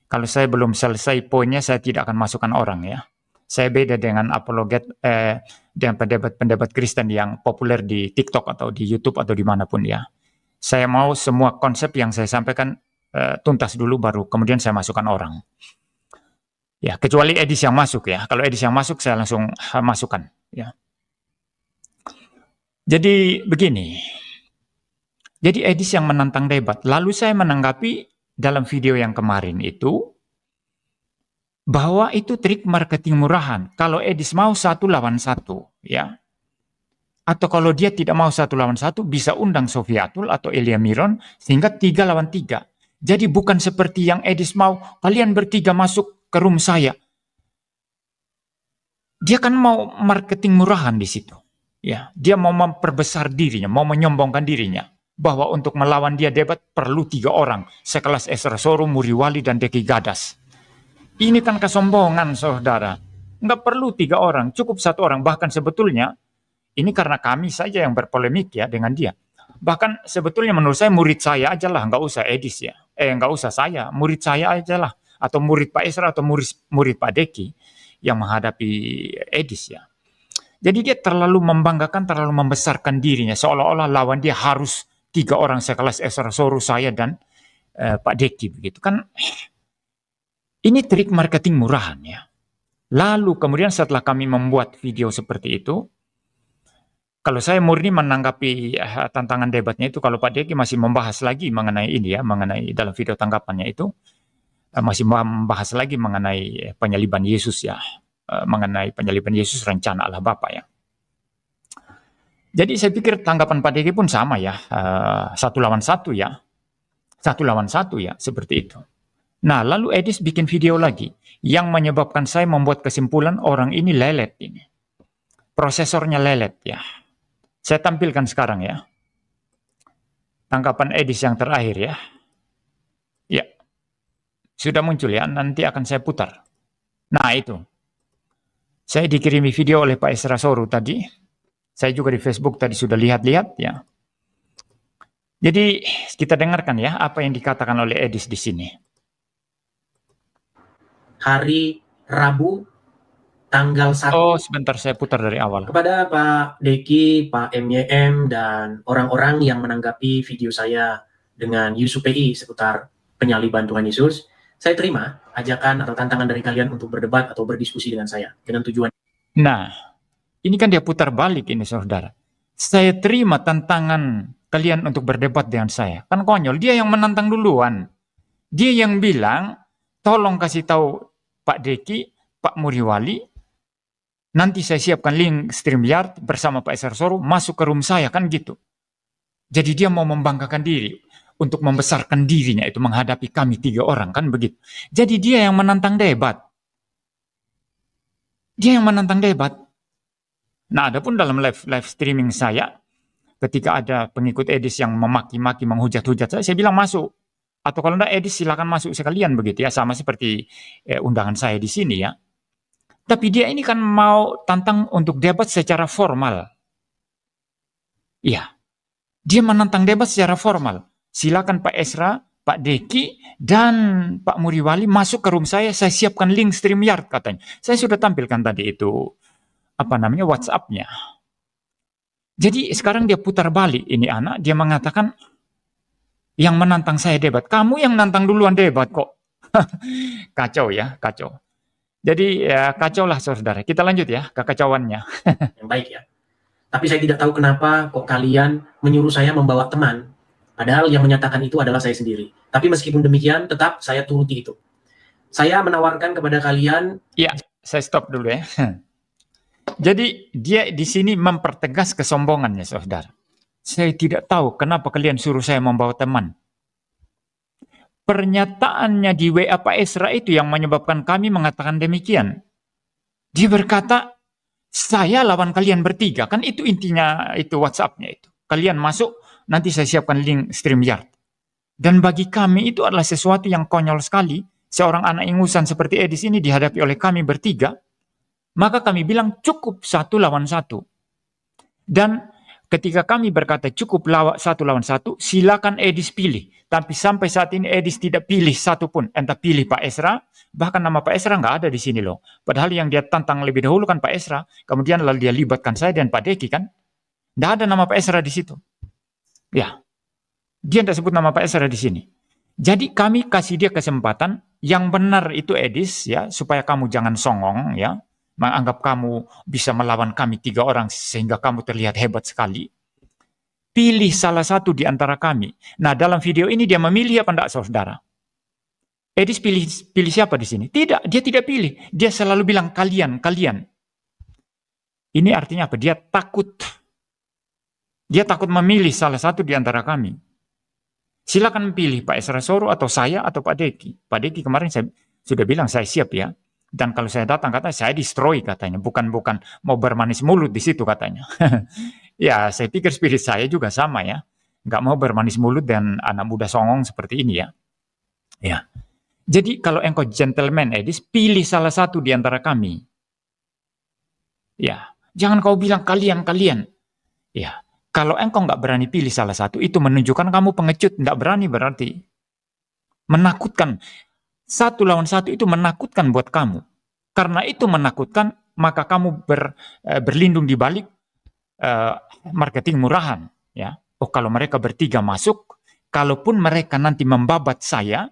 Kalau saya belum selesai poinnya, saya tidak akan masukkan orang ya. Saya beda dengan apologet, dengan pendebat-pendebat Kristen yang populer di TikTok atau di YouTube atau dimanapun ya. Saya mau semua konsep yang saya sampaikan tuntas dulu, baru kemudian saya masukkan orang. Ya, kecuali Edis yang masuk ya. Kalau Edis yang masuk, saya langsung masukkan ya. Jadi begini. Jadi Edis yang menantang debat. Lalu saya menanggapi dalam video yang kemarin itu bahwa itu trik marketing murahan. Kalau Edis mau 1 lawan 1 ya. Atau kalau dia tidak mau 1 lawan 1, bisa undang Sofiatul atau Elia Miron, sehingga 3 lawan 3. Jadi bukan seperti yang Edis mau, kalian bertiga masuk ke room saya. Dia kan mau marketing murahan di situ. Ya, dia mau memperbesar dirinya, mau menyombongkan dirinya. Bahwa untuk melawan dia debat perlu 3 orang, sekelas Esra Soru, Muriwali, dan Deki Gadas. Ini kan kesombongan, saudara. Nggak perlu 3 orang, cukup 1 orang. Bahkan sebetulnya, ini karena kami saja yang berpolemik ya dengan dia. Bahkan sebetulnya menurut saya murid saya aja lah, nggak usah Edis ya. Nggak usah saya, murid saya aja lah. Atau murid Pak Esra atau murid Pak Deki yang menghadapi Edis ya. Jadi dia terlalu membanggakan, terlalu membesarkan dirinya. Seolah-olah lawan dia harus 3 orang sekelas Esra Soru, saya, dan Pak Deki begitu kan. Ini trik marketing murahan ya. Lalu kemudian setelah kami membuat video seperti itu, kalau saya murni menanggapi tantangan debatnya itu, kalau Pak Deki masih membahas lagi mengenai ini ya, mengenai dalam video tanggapannya itu, masih membahas lagi mengenai penyaliban Yesus ya, mengenai penyaliban Yesus rencana Allah Bapa ya. Jadi saya pikir tanggapan Pak Deki pun sama ya, 1 lawan 1 ya, 1 lawan 1 ya, seperti itu. Nah lalu Edis bikin video lagi, yang menyebabkan saya membuat kesimpulan orang ini lelet ini. Prosesornya lelet ya. Saya tampilkan sekarang ya. Tanggapan Edis yang terakhir ya. Ya. Sudah muncul ya, nanti akan saya putar. Nah itu. Saya dikirimi video oleh Pak Esra Soru tadi. Saya juga di Facebook tadi sudah lihat-lihat ya. Jadi kita dengarkan ya apa yang dikatakan oleh Edis di sini. Hari Rabu tanggal 1. Oh, sebentar saya putar dari awal. Kepada Pak Deki, Pak MYM, dan orang-orang yang menanggapi video saya dengan YusuPI seputar penyaliban Tuhan Yesus, saya terima ajakan atau tantangan dari kalian untuk berdebat atau berdiskusi dengan saya dengan tujuan. Nah, ini kan dia putar balik ini saudara. Saya terima tantangan kalian untuk berdebat dengan saya. Kan konyol, dia yang menantang duluan. Dia yang bilang, tolong kasih tahu Pak Deki, Pak Muriwali, nanti saya siapkan link StreamYard bersama Pak Esra Soru, masuk ke room saya, kan gitu. Jadi dia mau membanggakan diri, untuk membesarkan dirinya itu menghadapi kami 3 orang, kan begitu. Jadi dia yang menantang debat. Dia yang menantang debat. Nah, adapun dalam live streaming saya, ketika ada pengikut Edis yang memaki-maki, menghujat-hujat saya bilang masuk. Atau kalau enggak Edis silakan masuk sekalian begitu ya, sama seperti undangan saya di sini ya. Tapi dia ini kan mau tantang untuk debat secara formal. Iya, dia menantang debat secara formal. Silakan Pak Esra, Pak Deki, dan Pak Muriwali masuk ke room saya siapkan link StreamYard katanya. Saya sudah tampilkan tadi itu, WhatsApp-nya. Jadi sekarang dia putar balik ini anak, dia mengatakan, yang menantang saya debat, kamu yang nantang duluan debat kok. Kacau ya, kacau. Jadi ya kacau lah saudara. Kita lanjut ya kekacauannya. Yang baik ya. Tapi saya tidak tahu kenapa kok kalian menyuruh saya membawa teman. Padahal yang menyatakan itu adalah saya sendiri. Tapi meskipun demikian tetap saya turuti itu. Saya menawarkan kepada kalian. Ya, saya stop dulu ya. Jadi dia di sini mempertegas kesombongannya saudara. Saya tidak tahu kenapa kalian suruh saya membawa teman. Pernyataannya di WA Pak Esra itu yang menyebabkan kami mengatakan demikian. Dia berkata, saya lawan kalian bertiga. Kan itu intinya, itu WhatsApp-nya itu. Kalian masuk, nanti saya siapkan link StreamYard. Dan bagi kami itu adalah sesuatu yang konyol sekali. Seorang anak ingusan seperti Edis ini dihadapi oleh kami bertiga. Maka kami bilang cukup 1 lawan 1. Dan ketika kami berkata cukup 1 lawan 1, silakan Edis pilih. Tapi sampai saat ini Edis tidak pilih satu pun. Entah pilih Pak Esra, bahkan nama Pak Esra nggak ada di sini loh. Padahal yang dia tantang lebih dahulu kan Pak Esra, kemudian lalu dia libatkan saya dan Pak Deki kan. Nggak ada nama Pak Esra di situ. Ya, dia tidak sebut nama Pak Esra di sini. Jadi kami kasih dia kesempatan, yang benar itu Edis ya, supaya kamu jangan songong ya. Menganggap kamu bisa melawan kami 3 orang sehingga kamu terlihat hebat sekali. Pilih salah satu di antara kami. Nah, dalam video ini dia memilih apa enggak, saudara? Edis pilih siapa di sini? Tidak, dia tidak pilih. Dia selalu bilang kalian. Ini artinya apa? Dia takut Dia takut memilih salah satu di antara kami. Silakan pilih Pak Esra Soro atau saya atau Pak Deki. Pak Deki kemarin saya sudah bilang saya siap ya. Dan kalau saya datang katanya saya destroy katanya. Bukan mau bermanis mulut di situ katanya. Ya saya pikir spirit saya juga sama ya. Nggak mau bermanis mulut dan anak muda songong seperti ini ya. Ya. Jadi kalau engkau gentleman Edis, pilih salah satu di antara kami. Ya. Jangan kau bilang kalian. Ya. Kalau engkau nggak berani pilih salah satu, itu menunjukkan kamu pengecut, nggak berani berarti. Menakutkan. 1 lawan 1 itu menakutkan buat kamu. Karena itu menakutkan, maka kamu berlindung di balik marketing murahan. Ya. Oh kalau mereka bertiga masuk, kalaupun mereka nanti membabat saya,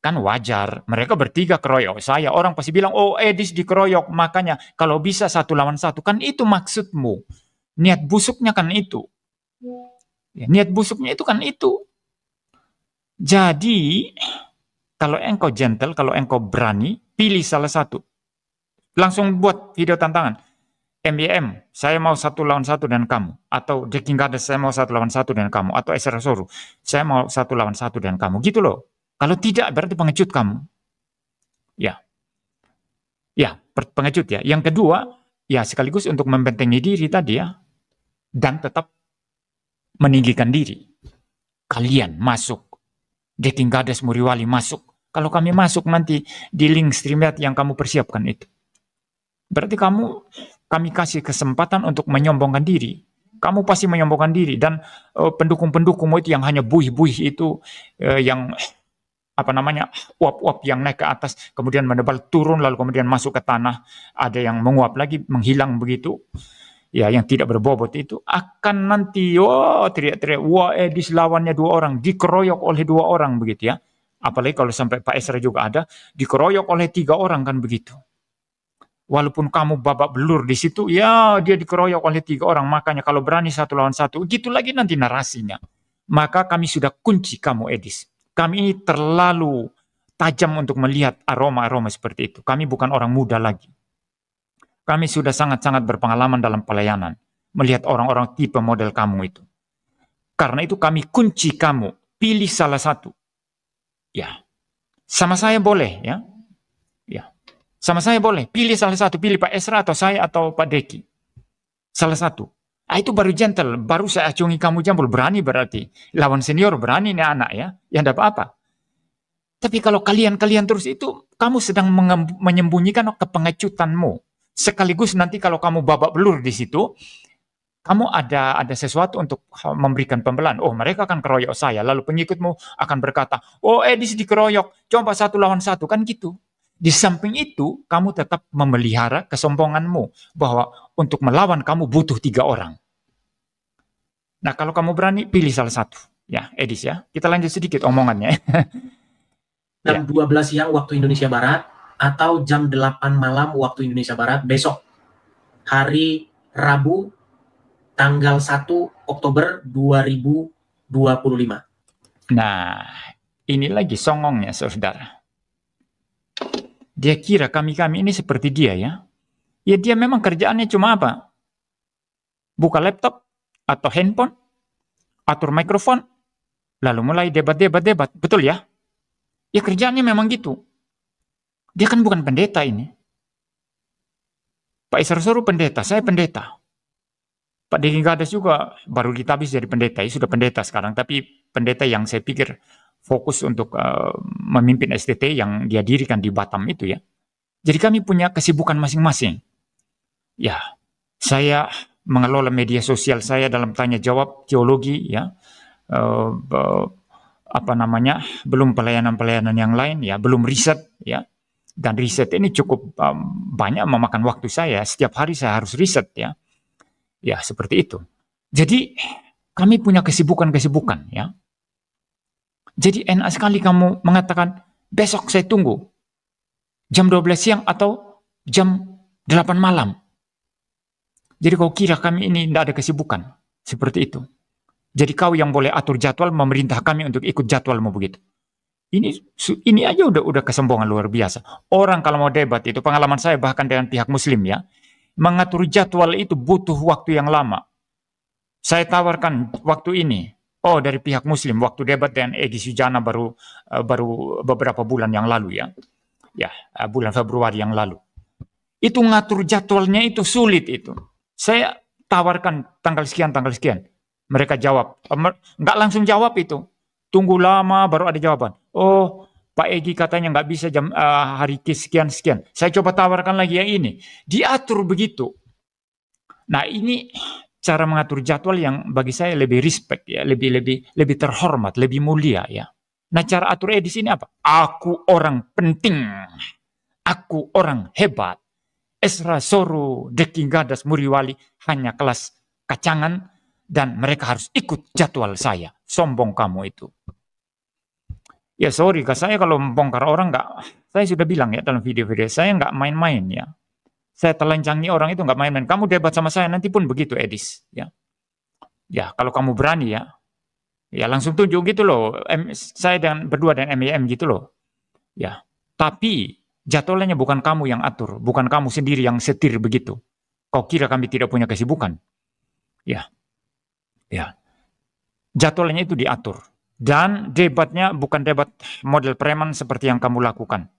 kan wajar. Mereka bertiga keroyok saya. Orang pasti bilang, oh Edis dikeroyok. Makanya kalau bisa 1 lawan 1, kan itu maksudmu. Niat busuknya kan itu. Ya, niat busuknya itu kan itu. Jadi, kalau engkau gentle, kalau engkau berani, pilih salah satu. Langsung buat video tantangan. MBM, saya mau 1 lawan 1 dengan kamu. Atau The King Goddess, saya mau 1 lawan 1 dengan kamu. Atau Esra Soro, saya mau 1 lawan 1 dengan kamu. Gitu loh. Kalau tidak, berarti pengecut kamu. Ya. Ya, pengecut ya. Yang kedua, ya sekaligus untuk membentengi diri tadi ya. Dan tetap meninggikan diri. Kalian masuk. The King Goddess Muriwali masuk. Kalau kami masuk nanti di link StreamYard yang kamu persiapkan itu. Berarti kami kasih kesempatan untuk menyombongkan diri. Kamu pasti menyombongkan diri. Dan pendukung-pendukungmu itu yang hanya buih-buih itu, yang uap-uap yang naik ke atas, kemudian menebal turun, lalu kemudian masuk ke tanah. Ada yang menguap lagi, menghilang begitu. Ya, yang tidak berbobot itu akan nanti, teriak-teriak, wah Edis lawannya 2 orang, dikeroyok oleh 2 orang begitu ya. Apalagi kalau sampai Pak Esra juga ada, dikeroyok oleh 3 orang kan begitu. Walaupun kamu babak belur di situ, ya dia dikeroyok oleh 3 orang. Makanya kalau berani 1 lawan 1, gitu lagi nanti narasinya. Maka kami sudah kunci kamu Edis. Kami ini terlalu tajam untuk melihat aroma-aroma seperti itu. Kami bukan orang muda lagi. Kami sudah sangat-sangat berpengalaman dalam pelayanan. Melihat orang-orang tipe model kamu itu. Karena itu kami kunci kamu. Pilih salah satu. Ya. Sama saya boleh ya. Ya. Sama saya boleh. Pilih salah satu. Pilih Pak Esra atau saya atau Pak Deki. Salah satu. Itu baru gentle. Baru saya acungi kamu jambul. Berani berarti. Lawan senior berani nih anak ya. Ya enggak apa-apa. Tapi kalau kalian terus itu, kamu sedang menyembunyikan kepengecutanmu. Sekaligus nanti kalau kamu babak belur di situ, kamu ada sesuatu untuk memberikan pembelaan. Oh mereka akan keroyok saya. Lalu pengikutmu akan berkata, oh Edis dikeroyok. Coba 1 lawan 1. Kan gitu. Di samping itu, kamu tetap memelihara kesombonganmu. Bahwa untuk melawan kamu butuh 3 orang. Nah kalau kamu berani, pilih salah satu. Ya Edis ya. Kita lanjut sedikit omongannya. Jam 12 siang waktu Indonesia Barat. Atau jam 8 malam waktu Indonesia Barat besok. Hari Rabu, tanggal 1 Oktober 2025. Nah, ini lagi songongnya, saudara. Dia kira kami ini seperti dia ya. Ya dia memang kerjaannya cuma apa? Buka laptop, atau handphone, atur mikrofon, lalu mulai debat. Betul ya? Ya kerjaannya memang gitu. Dia kan bukan pendeta ini. Pak Esra Soro pendeta, saya pendeta. Pak Deki Goddess juga baru ditabis jadi pendeta, sudah pendeta sekarang. Tapi pendeta yang saya pikir fokus untuk memimpin STT yang dia dirikan di Batam itu ya. Jadi kami punya kesibukan masing-masing. Ya, saya mengelola media sosial saya dalam tanya jawab teologi ya. Belum pelayanan-pelayanan yang lain ya, belum riset ya. Dan riset ini cukup banyak memakan waktu saya. Setiap hari saya harus riset ya. Ya seperti itu. Jadi kami punya kesibukan ya. Jadi enak sekali kamu mengatakan besok saya tunggu. Jam 12 siang atau jam 8 malam. Jadi kau kira kami ini tidak ada kesibukan. Seperti itu. Jadi kau yang boleh atur jadwal memerintah kami untuk ikut jadwalmu begitu. Ini aja udah kesombongan luar biasa. Orang kalau mau debat itu, pengalaman saya bahkan dengan pihak muslim ya, mengatur jadwal itu butuh waktu yang lama. Saya tawarkan waktu ini. Oh, dari pihak Muslim waktu debat dengan Egy Sujana baru beberapa bulan yang lalu ya. Ya, bulan Februari yang lalu. Itu ngatur jadwalnya itu sulit itu. Saya tawarkan tanggal sekian. Mereka jawab. Nggak langsung jawab itu. Tunggu lama baru ada jawaban. Oh, Pak Egy katanya nggak bisa jam hari sekian. Saya coba tawarkan lagi yang ini. Diatur begitu. Nah, ini cara mengatur jadwal yang bagi saya lebih respect ya, lebih terhormat, lebih mulia ya. Nah, cara atur di sini apa? Aku orang penting. Aku orang hebat. Esra Soro, Deki Gadas, Muriwali hanya kelas kacangan dan mereka harus ikut jadwal saya. Sombong kamu itu. Ya sorry, saya kalau membongkar orang saya sudah bilang ya dalam video-video saya nggak main-main ya. Saya telanjangi orang itu nggak main-main. Kamu debat sama saya nanti pun begitu, Edis. Ya, ya kalau kamu berani ya langsung tunjuk gitu loh. Saya berdua dengan MEM gitu loh. Ya, tapi jadwalnya bukan kamu yang atur, bukan kamu sendiri yang setir begitu. Kau kira kami tidak punya kesibukan? Ya, jadwalnya itu diatur. Dan debatnya bukan debat model preman seperti yang kamu lakukan.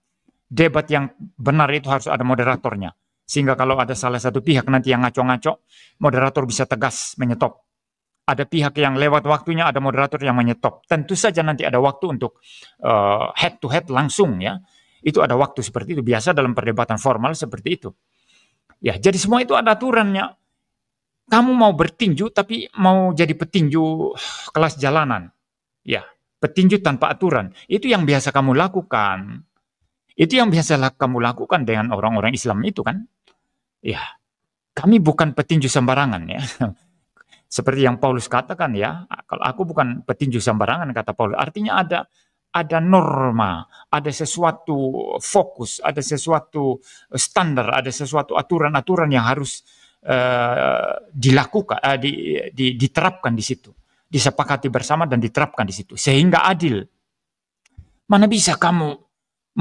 Debat yang benar itu harus ada moderatornya. Sehingga kalau ada salah satu pihak nanti yang ngaco-ngaco, moderator bisa tegas menyetop. Ada pihak yang lewat waktunya, ada moderator yang menyetop. Tentu saja nanti ada waktu untuk head to head langsung ya. Itu ada waktu seperti itu. Biasa dalam perdebatan formal seperti itu. Ya, jadi semua itu ada aturannya. Kamu mau bertinju tapi mau jadi petinju kelas jalanan. Ya, petinju tanpa aturan. Itu yang biasa kamu lakukan. Itu yang biasa kamu lakukan dengan orang-orang Islam itu kan. Ya, kami bukan petinju sembarangan ya. Seperti yang Paulus katakan ya, kalau aku bukan petinju sembarangan kata Paulus. Artinya ada norma, ada sesuatu fokus, ada sesuatu standar, ada sesuatu aturan-aturan yang harus dilakukan, diterapkan di situ. Disepakati bersama dan diterapkan di situ. Sehingga adil. Mana bisa kamu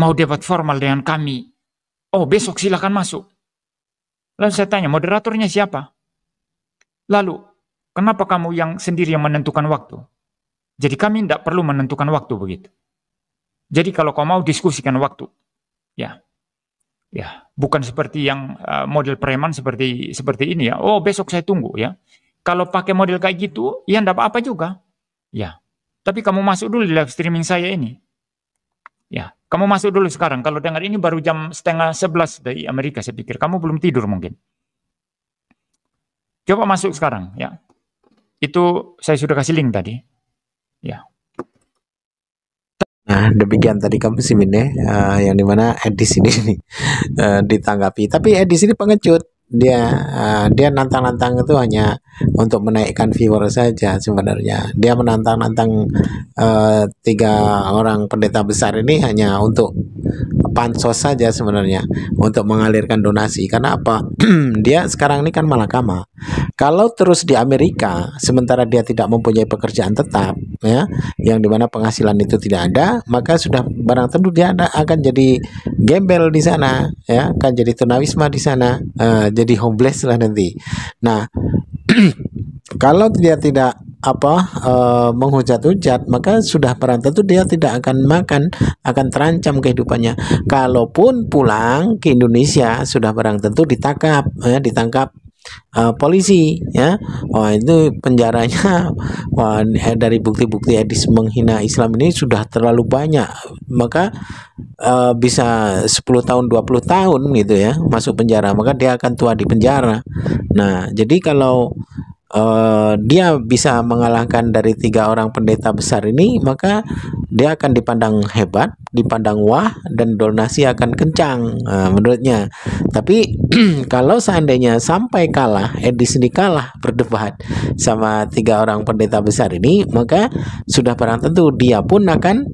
mau debat formal dengan kami? Oh, besok silakan masuk. Lalu saya tanya, moderatornya siapa? Lalu, kenapa kamu yang sendiri yang menentukan waktu? Jadi kami tidak perlu menentukan waktu begitu. Jadi kalau kau mau diskusikan waktu, ya, bukan seperti yang model preman seperti ini ya. Oh, besok saya tunggu ya. Kalau pakai model kayak gitu, ya tidak apa-apa juga. Ya, tapi kamu masuk dulu di live streaming saya ini. Ya, kamu masuk dulu sekarang. Kalau dengar ini baru jam 10:30 dari Amerika, saya pikir kamu belum tidur mungkin. Coba masuk sekarang, ya. Itu saya sudah kasih link tadi. Ya. Nah, demikian tadi kamu Simin yang dimana Edis ini ditanggapi. Tapi Edis ini pengecut. Dia nantang-nantang itu hanya untuk menaikkan viewer saja sebenarnya. Dia menantang-nantang 3 orang pendeta besar ini hanya untuk pansos saja sebenarnya, untuk mengalirkan donasi. Karena apa? Dia sekarang ini kan malakama. Kalau terus di Amerika, sementara dia tidak mempunyai pekerjaan tetap, ya, yang dimana penghasilan itu tidak ada, maka sudah barang tentu dia akan jadi gembel di sana, ya, akan jadi tunawisma di sana, jadi homeless lah nanti. Nah, kalau dia tidak menghujat-hujat, maka sudah barang tentu dia tidak akan makan, akan terancam kehidupannya. Kalaupun pulang ke Indonesia, sudah barang tentu ditangkap polisi, ya. Wah, itu penjaranya, wah, dari bukti-bukti Edis menghina Islam ini sudah terlalu banyak, maka bisa 10 tahun 20 tahun gitu ya masuk penjara, maka dia akan tua di penjara. Nah, jadi kalau dia bisa mengalahkan dari 3 orang pendeta besar ini, maka dia akan dipandang hebat, dipandang wah, dan donasi akan kencang menurutnya. Tapi kalau seandainya sampai kalah, Edis ini kalah berdebat sama 3 orang pendeta besar ini, maka sudah barang tentu dia pun akan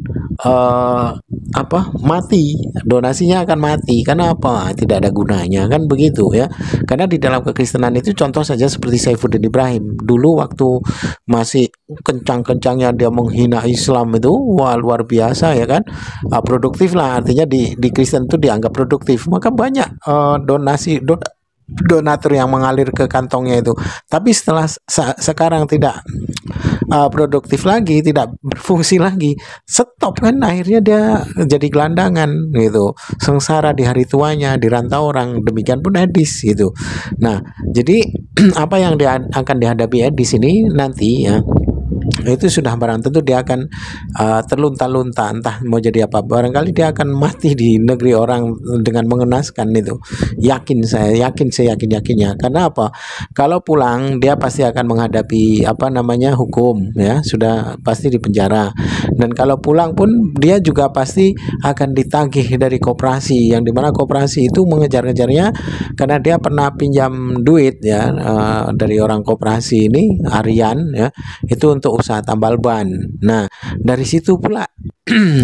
mati, donasinya akan mati. Karena apa? Tidak ada gunanya, kan begitu ya. Karena di dalam kekristenan itu contoh saja seperti Saifuddin Ibrahim dulu waktu masih kencang-kencangnya dia menghina Islam itu, wah, luar biasa ya kan, produktif lah, artinya di Kristen itu dianggap produktif, maka banyak donatur yang mengalir ke kantongnya itu. Tapi setelah sekarang tidak produktif lagi, tidak berfungsi lagi, stop kan, akhirnya dia jadi gelandangan gitu, sengsara di hari tuanya, dirantau orang. Demikian pun Edis gitu. Nah, jadi apa yang akan dihadapi Edis ini nanti ya, itu sudah barang tentu dia akan terlunta-lunta, entah mau jadi apa. Barangkali dia akan mati di negeri orang dengan mengenaskan itu. Saya yakin seyakin-yakinnya. Karena apa? Kalau pulang dia pasti akan menghadapi hukum ya, sudah pasti di penjara. Dan kalau pulang pun dia juga pasti akan ditagih dari koperasi, yang dimana koperasi itu mengejar-ngejarnya karena dia pernah pinjam duit ya dari orang koperasi ini harian ya, itu untuk usaha tambal ban. Nah, dari situ pula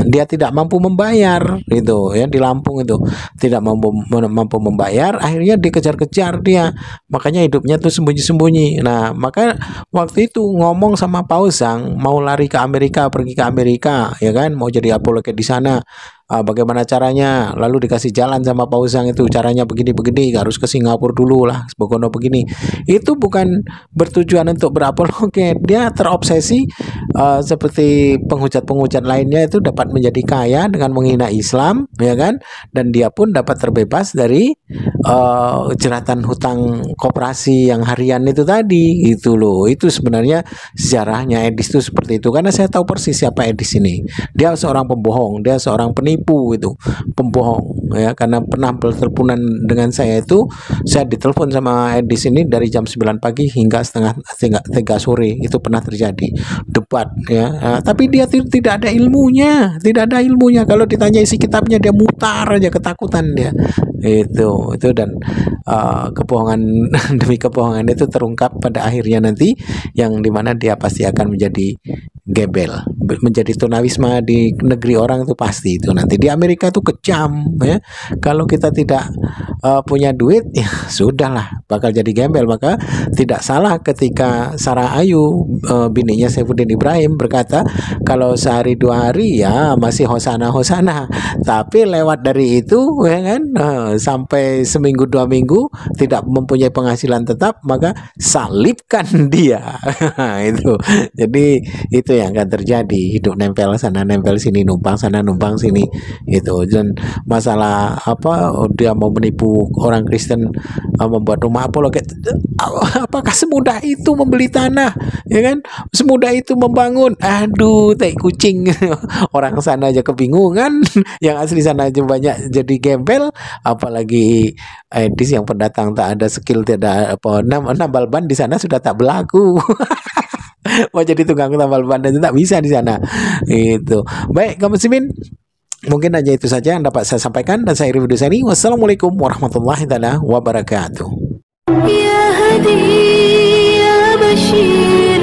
dia tidak mampu membayar itu ya, di Lampung itu tidak mampu membayar, akhirnya dikejar-kejar dia, makanya hidupnya tuh sembunyi-sembunyi. Nah, maka waktu itu ngomong sama Pausang mau lari ke Amerika, pergi ke Amerika ya kan, mau jadi apologet di sana. Bagaimana caranya, lalu dikasih jalan sama Pausang itu, caranya begini-begini, harus ke Singapura dulu lah, Bogono begini. Itu bukan bertujuan untuk berapologet, dia terobsesi seperti penghujat-penghujat lainnya itu dapat menjadi kaya dengan menghina Islam ya kan, dan dia pun dapat terbebas dari jeratan hutang koperasi yang harian itu tadi gitu loh. Itu sebenarnya sejarahnya Edis itu seperti itu, karena saya tahu persis siapa Edis ini. Dia seorang pembohong, dia seorang penipu itu, pembohong ya, karena pernah berteleponan dengan saya itu, saya ditelepon sama Edis ini dari jam 9 pagi hingga setengah 3 sore, itu pernah terjadi debat ya. Tapi dia tidak ada ilmunya, kalau ditanya isi kitabnya dia mutar aja, ketakutan dia itu dan kebohongan demi kebohongan itu terungkap pada akhirnya nanti, yang dimana dia pasti akan menjadi gembel, menjadi tunawisma di negeri orang itu pasti. Itu nanti di Amerika itu kejam ya, kalau kita tidak punya duit ya sudahlah, bakal jadi gembel. Maka tidak salah ketika Sarah Ayu bininya Saifuddin Ibrahim berkata, kalau sehari 2 hari ya masih hosana, tapi lewat dari itu ya kan, sampai seminggu 2 minggu tidak mempunyai penghasilan tetap, maka salibkan dia. Itu jadi itu yang akan terjadi, hidup nempel sana nempel sini, numpang sana numpang sini itu. Dan masalah dia mau menipu orang Kristen, membuat rumah apologet, apakah semudah itu membeli tanah ya kan, semudah itu membangun? Aduh, tai kucing. Orang sana aja kebingungan, yang asli sana aja banyak jadi gembel, apalagi Edis yang pendatang tak ada skill, tidak nambal ban di sana sudah tak berlaku. Mau jadi tukang tambal ban dan tak bisa di sana. Itu. Baik, kaum muslimin, mungkin aja itu saja yang dapat saya sampaikan, dan saya akhiri video saya ini. Wassalamualaikum warahmatullahi wabarakatuh. يا هدي يا بشير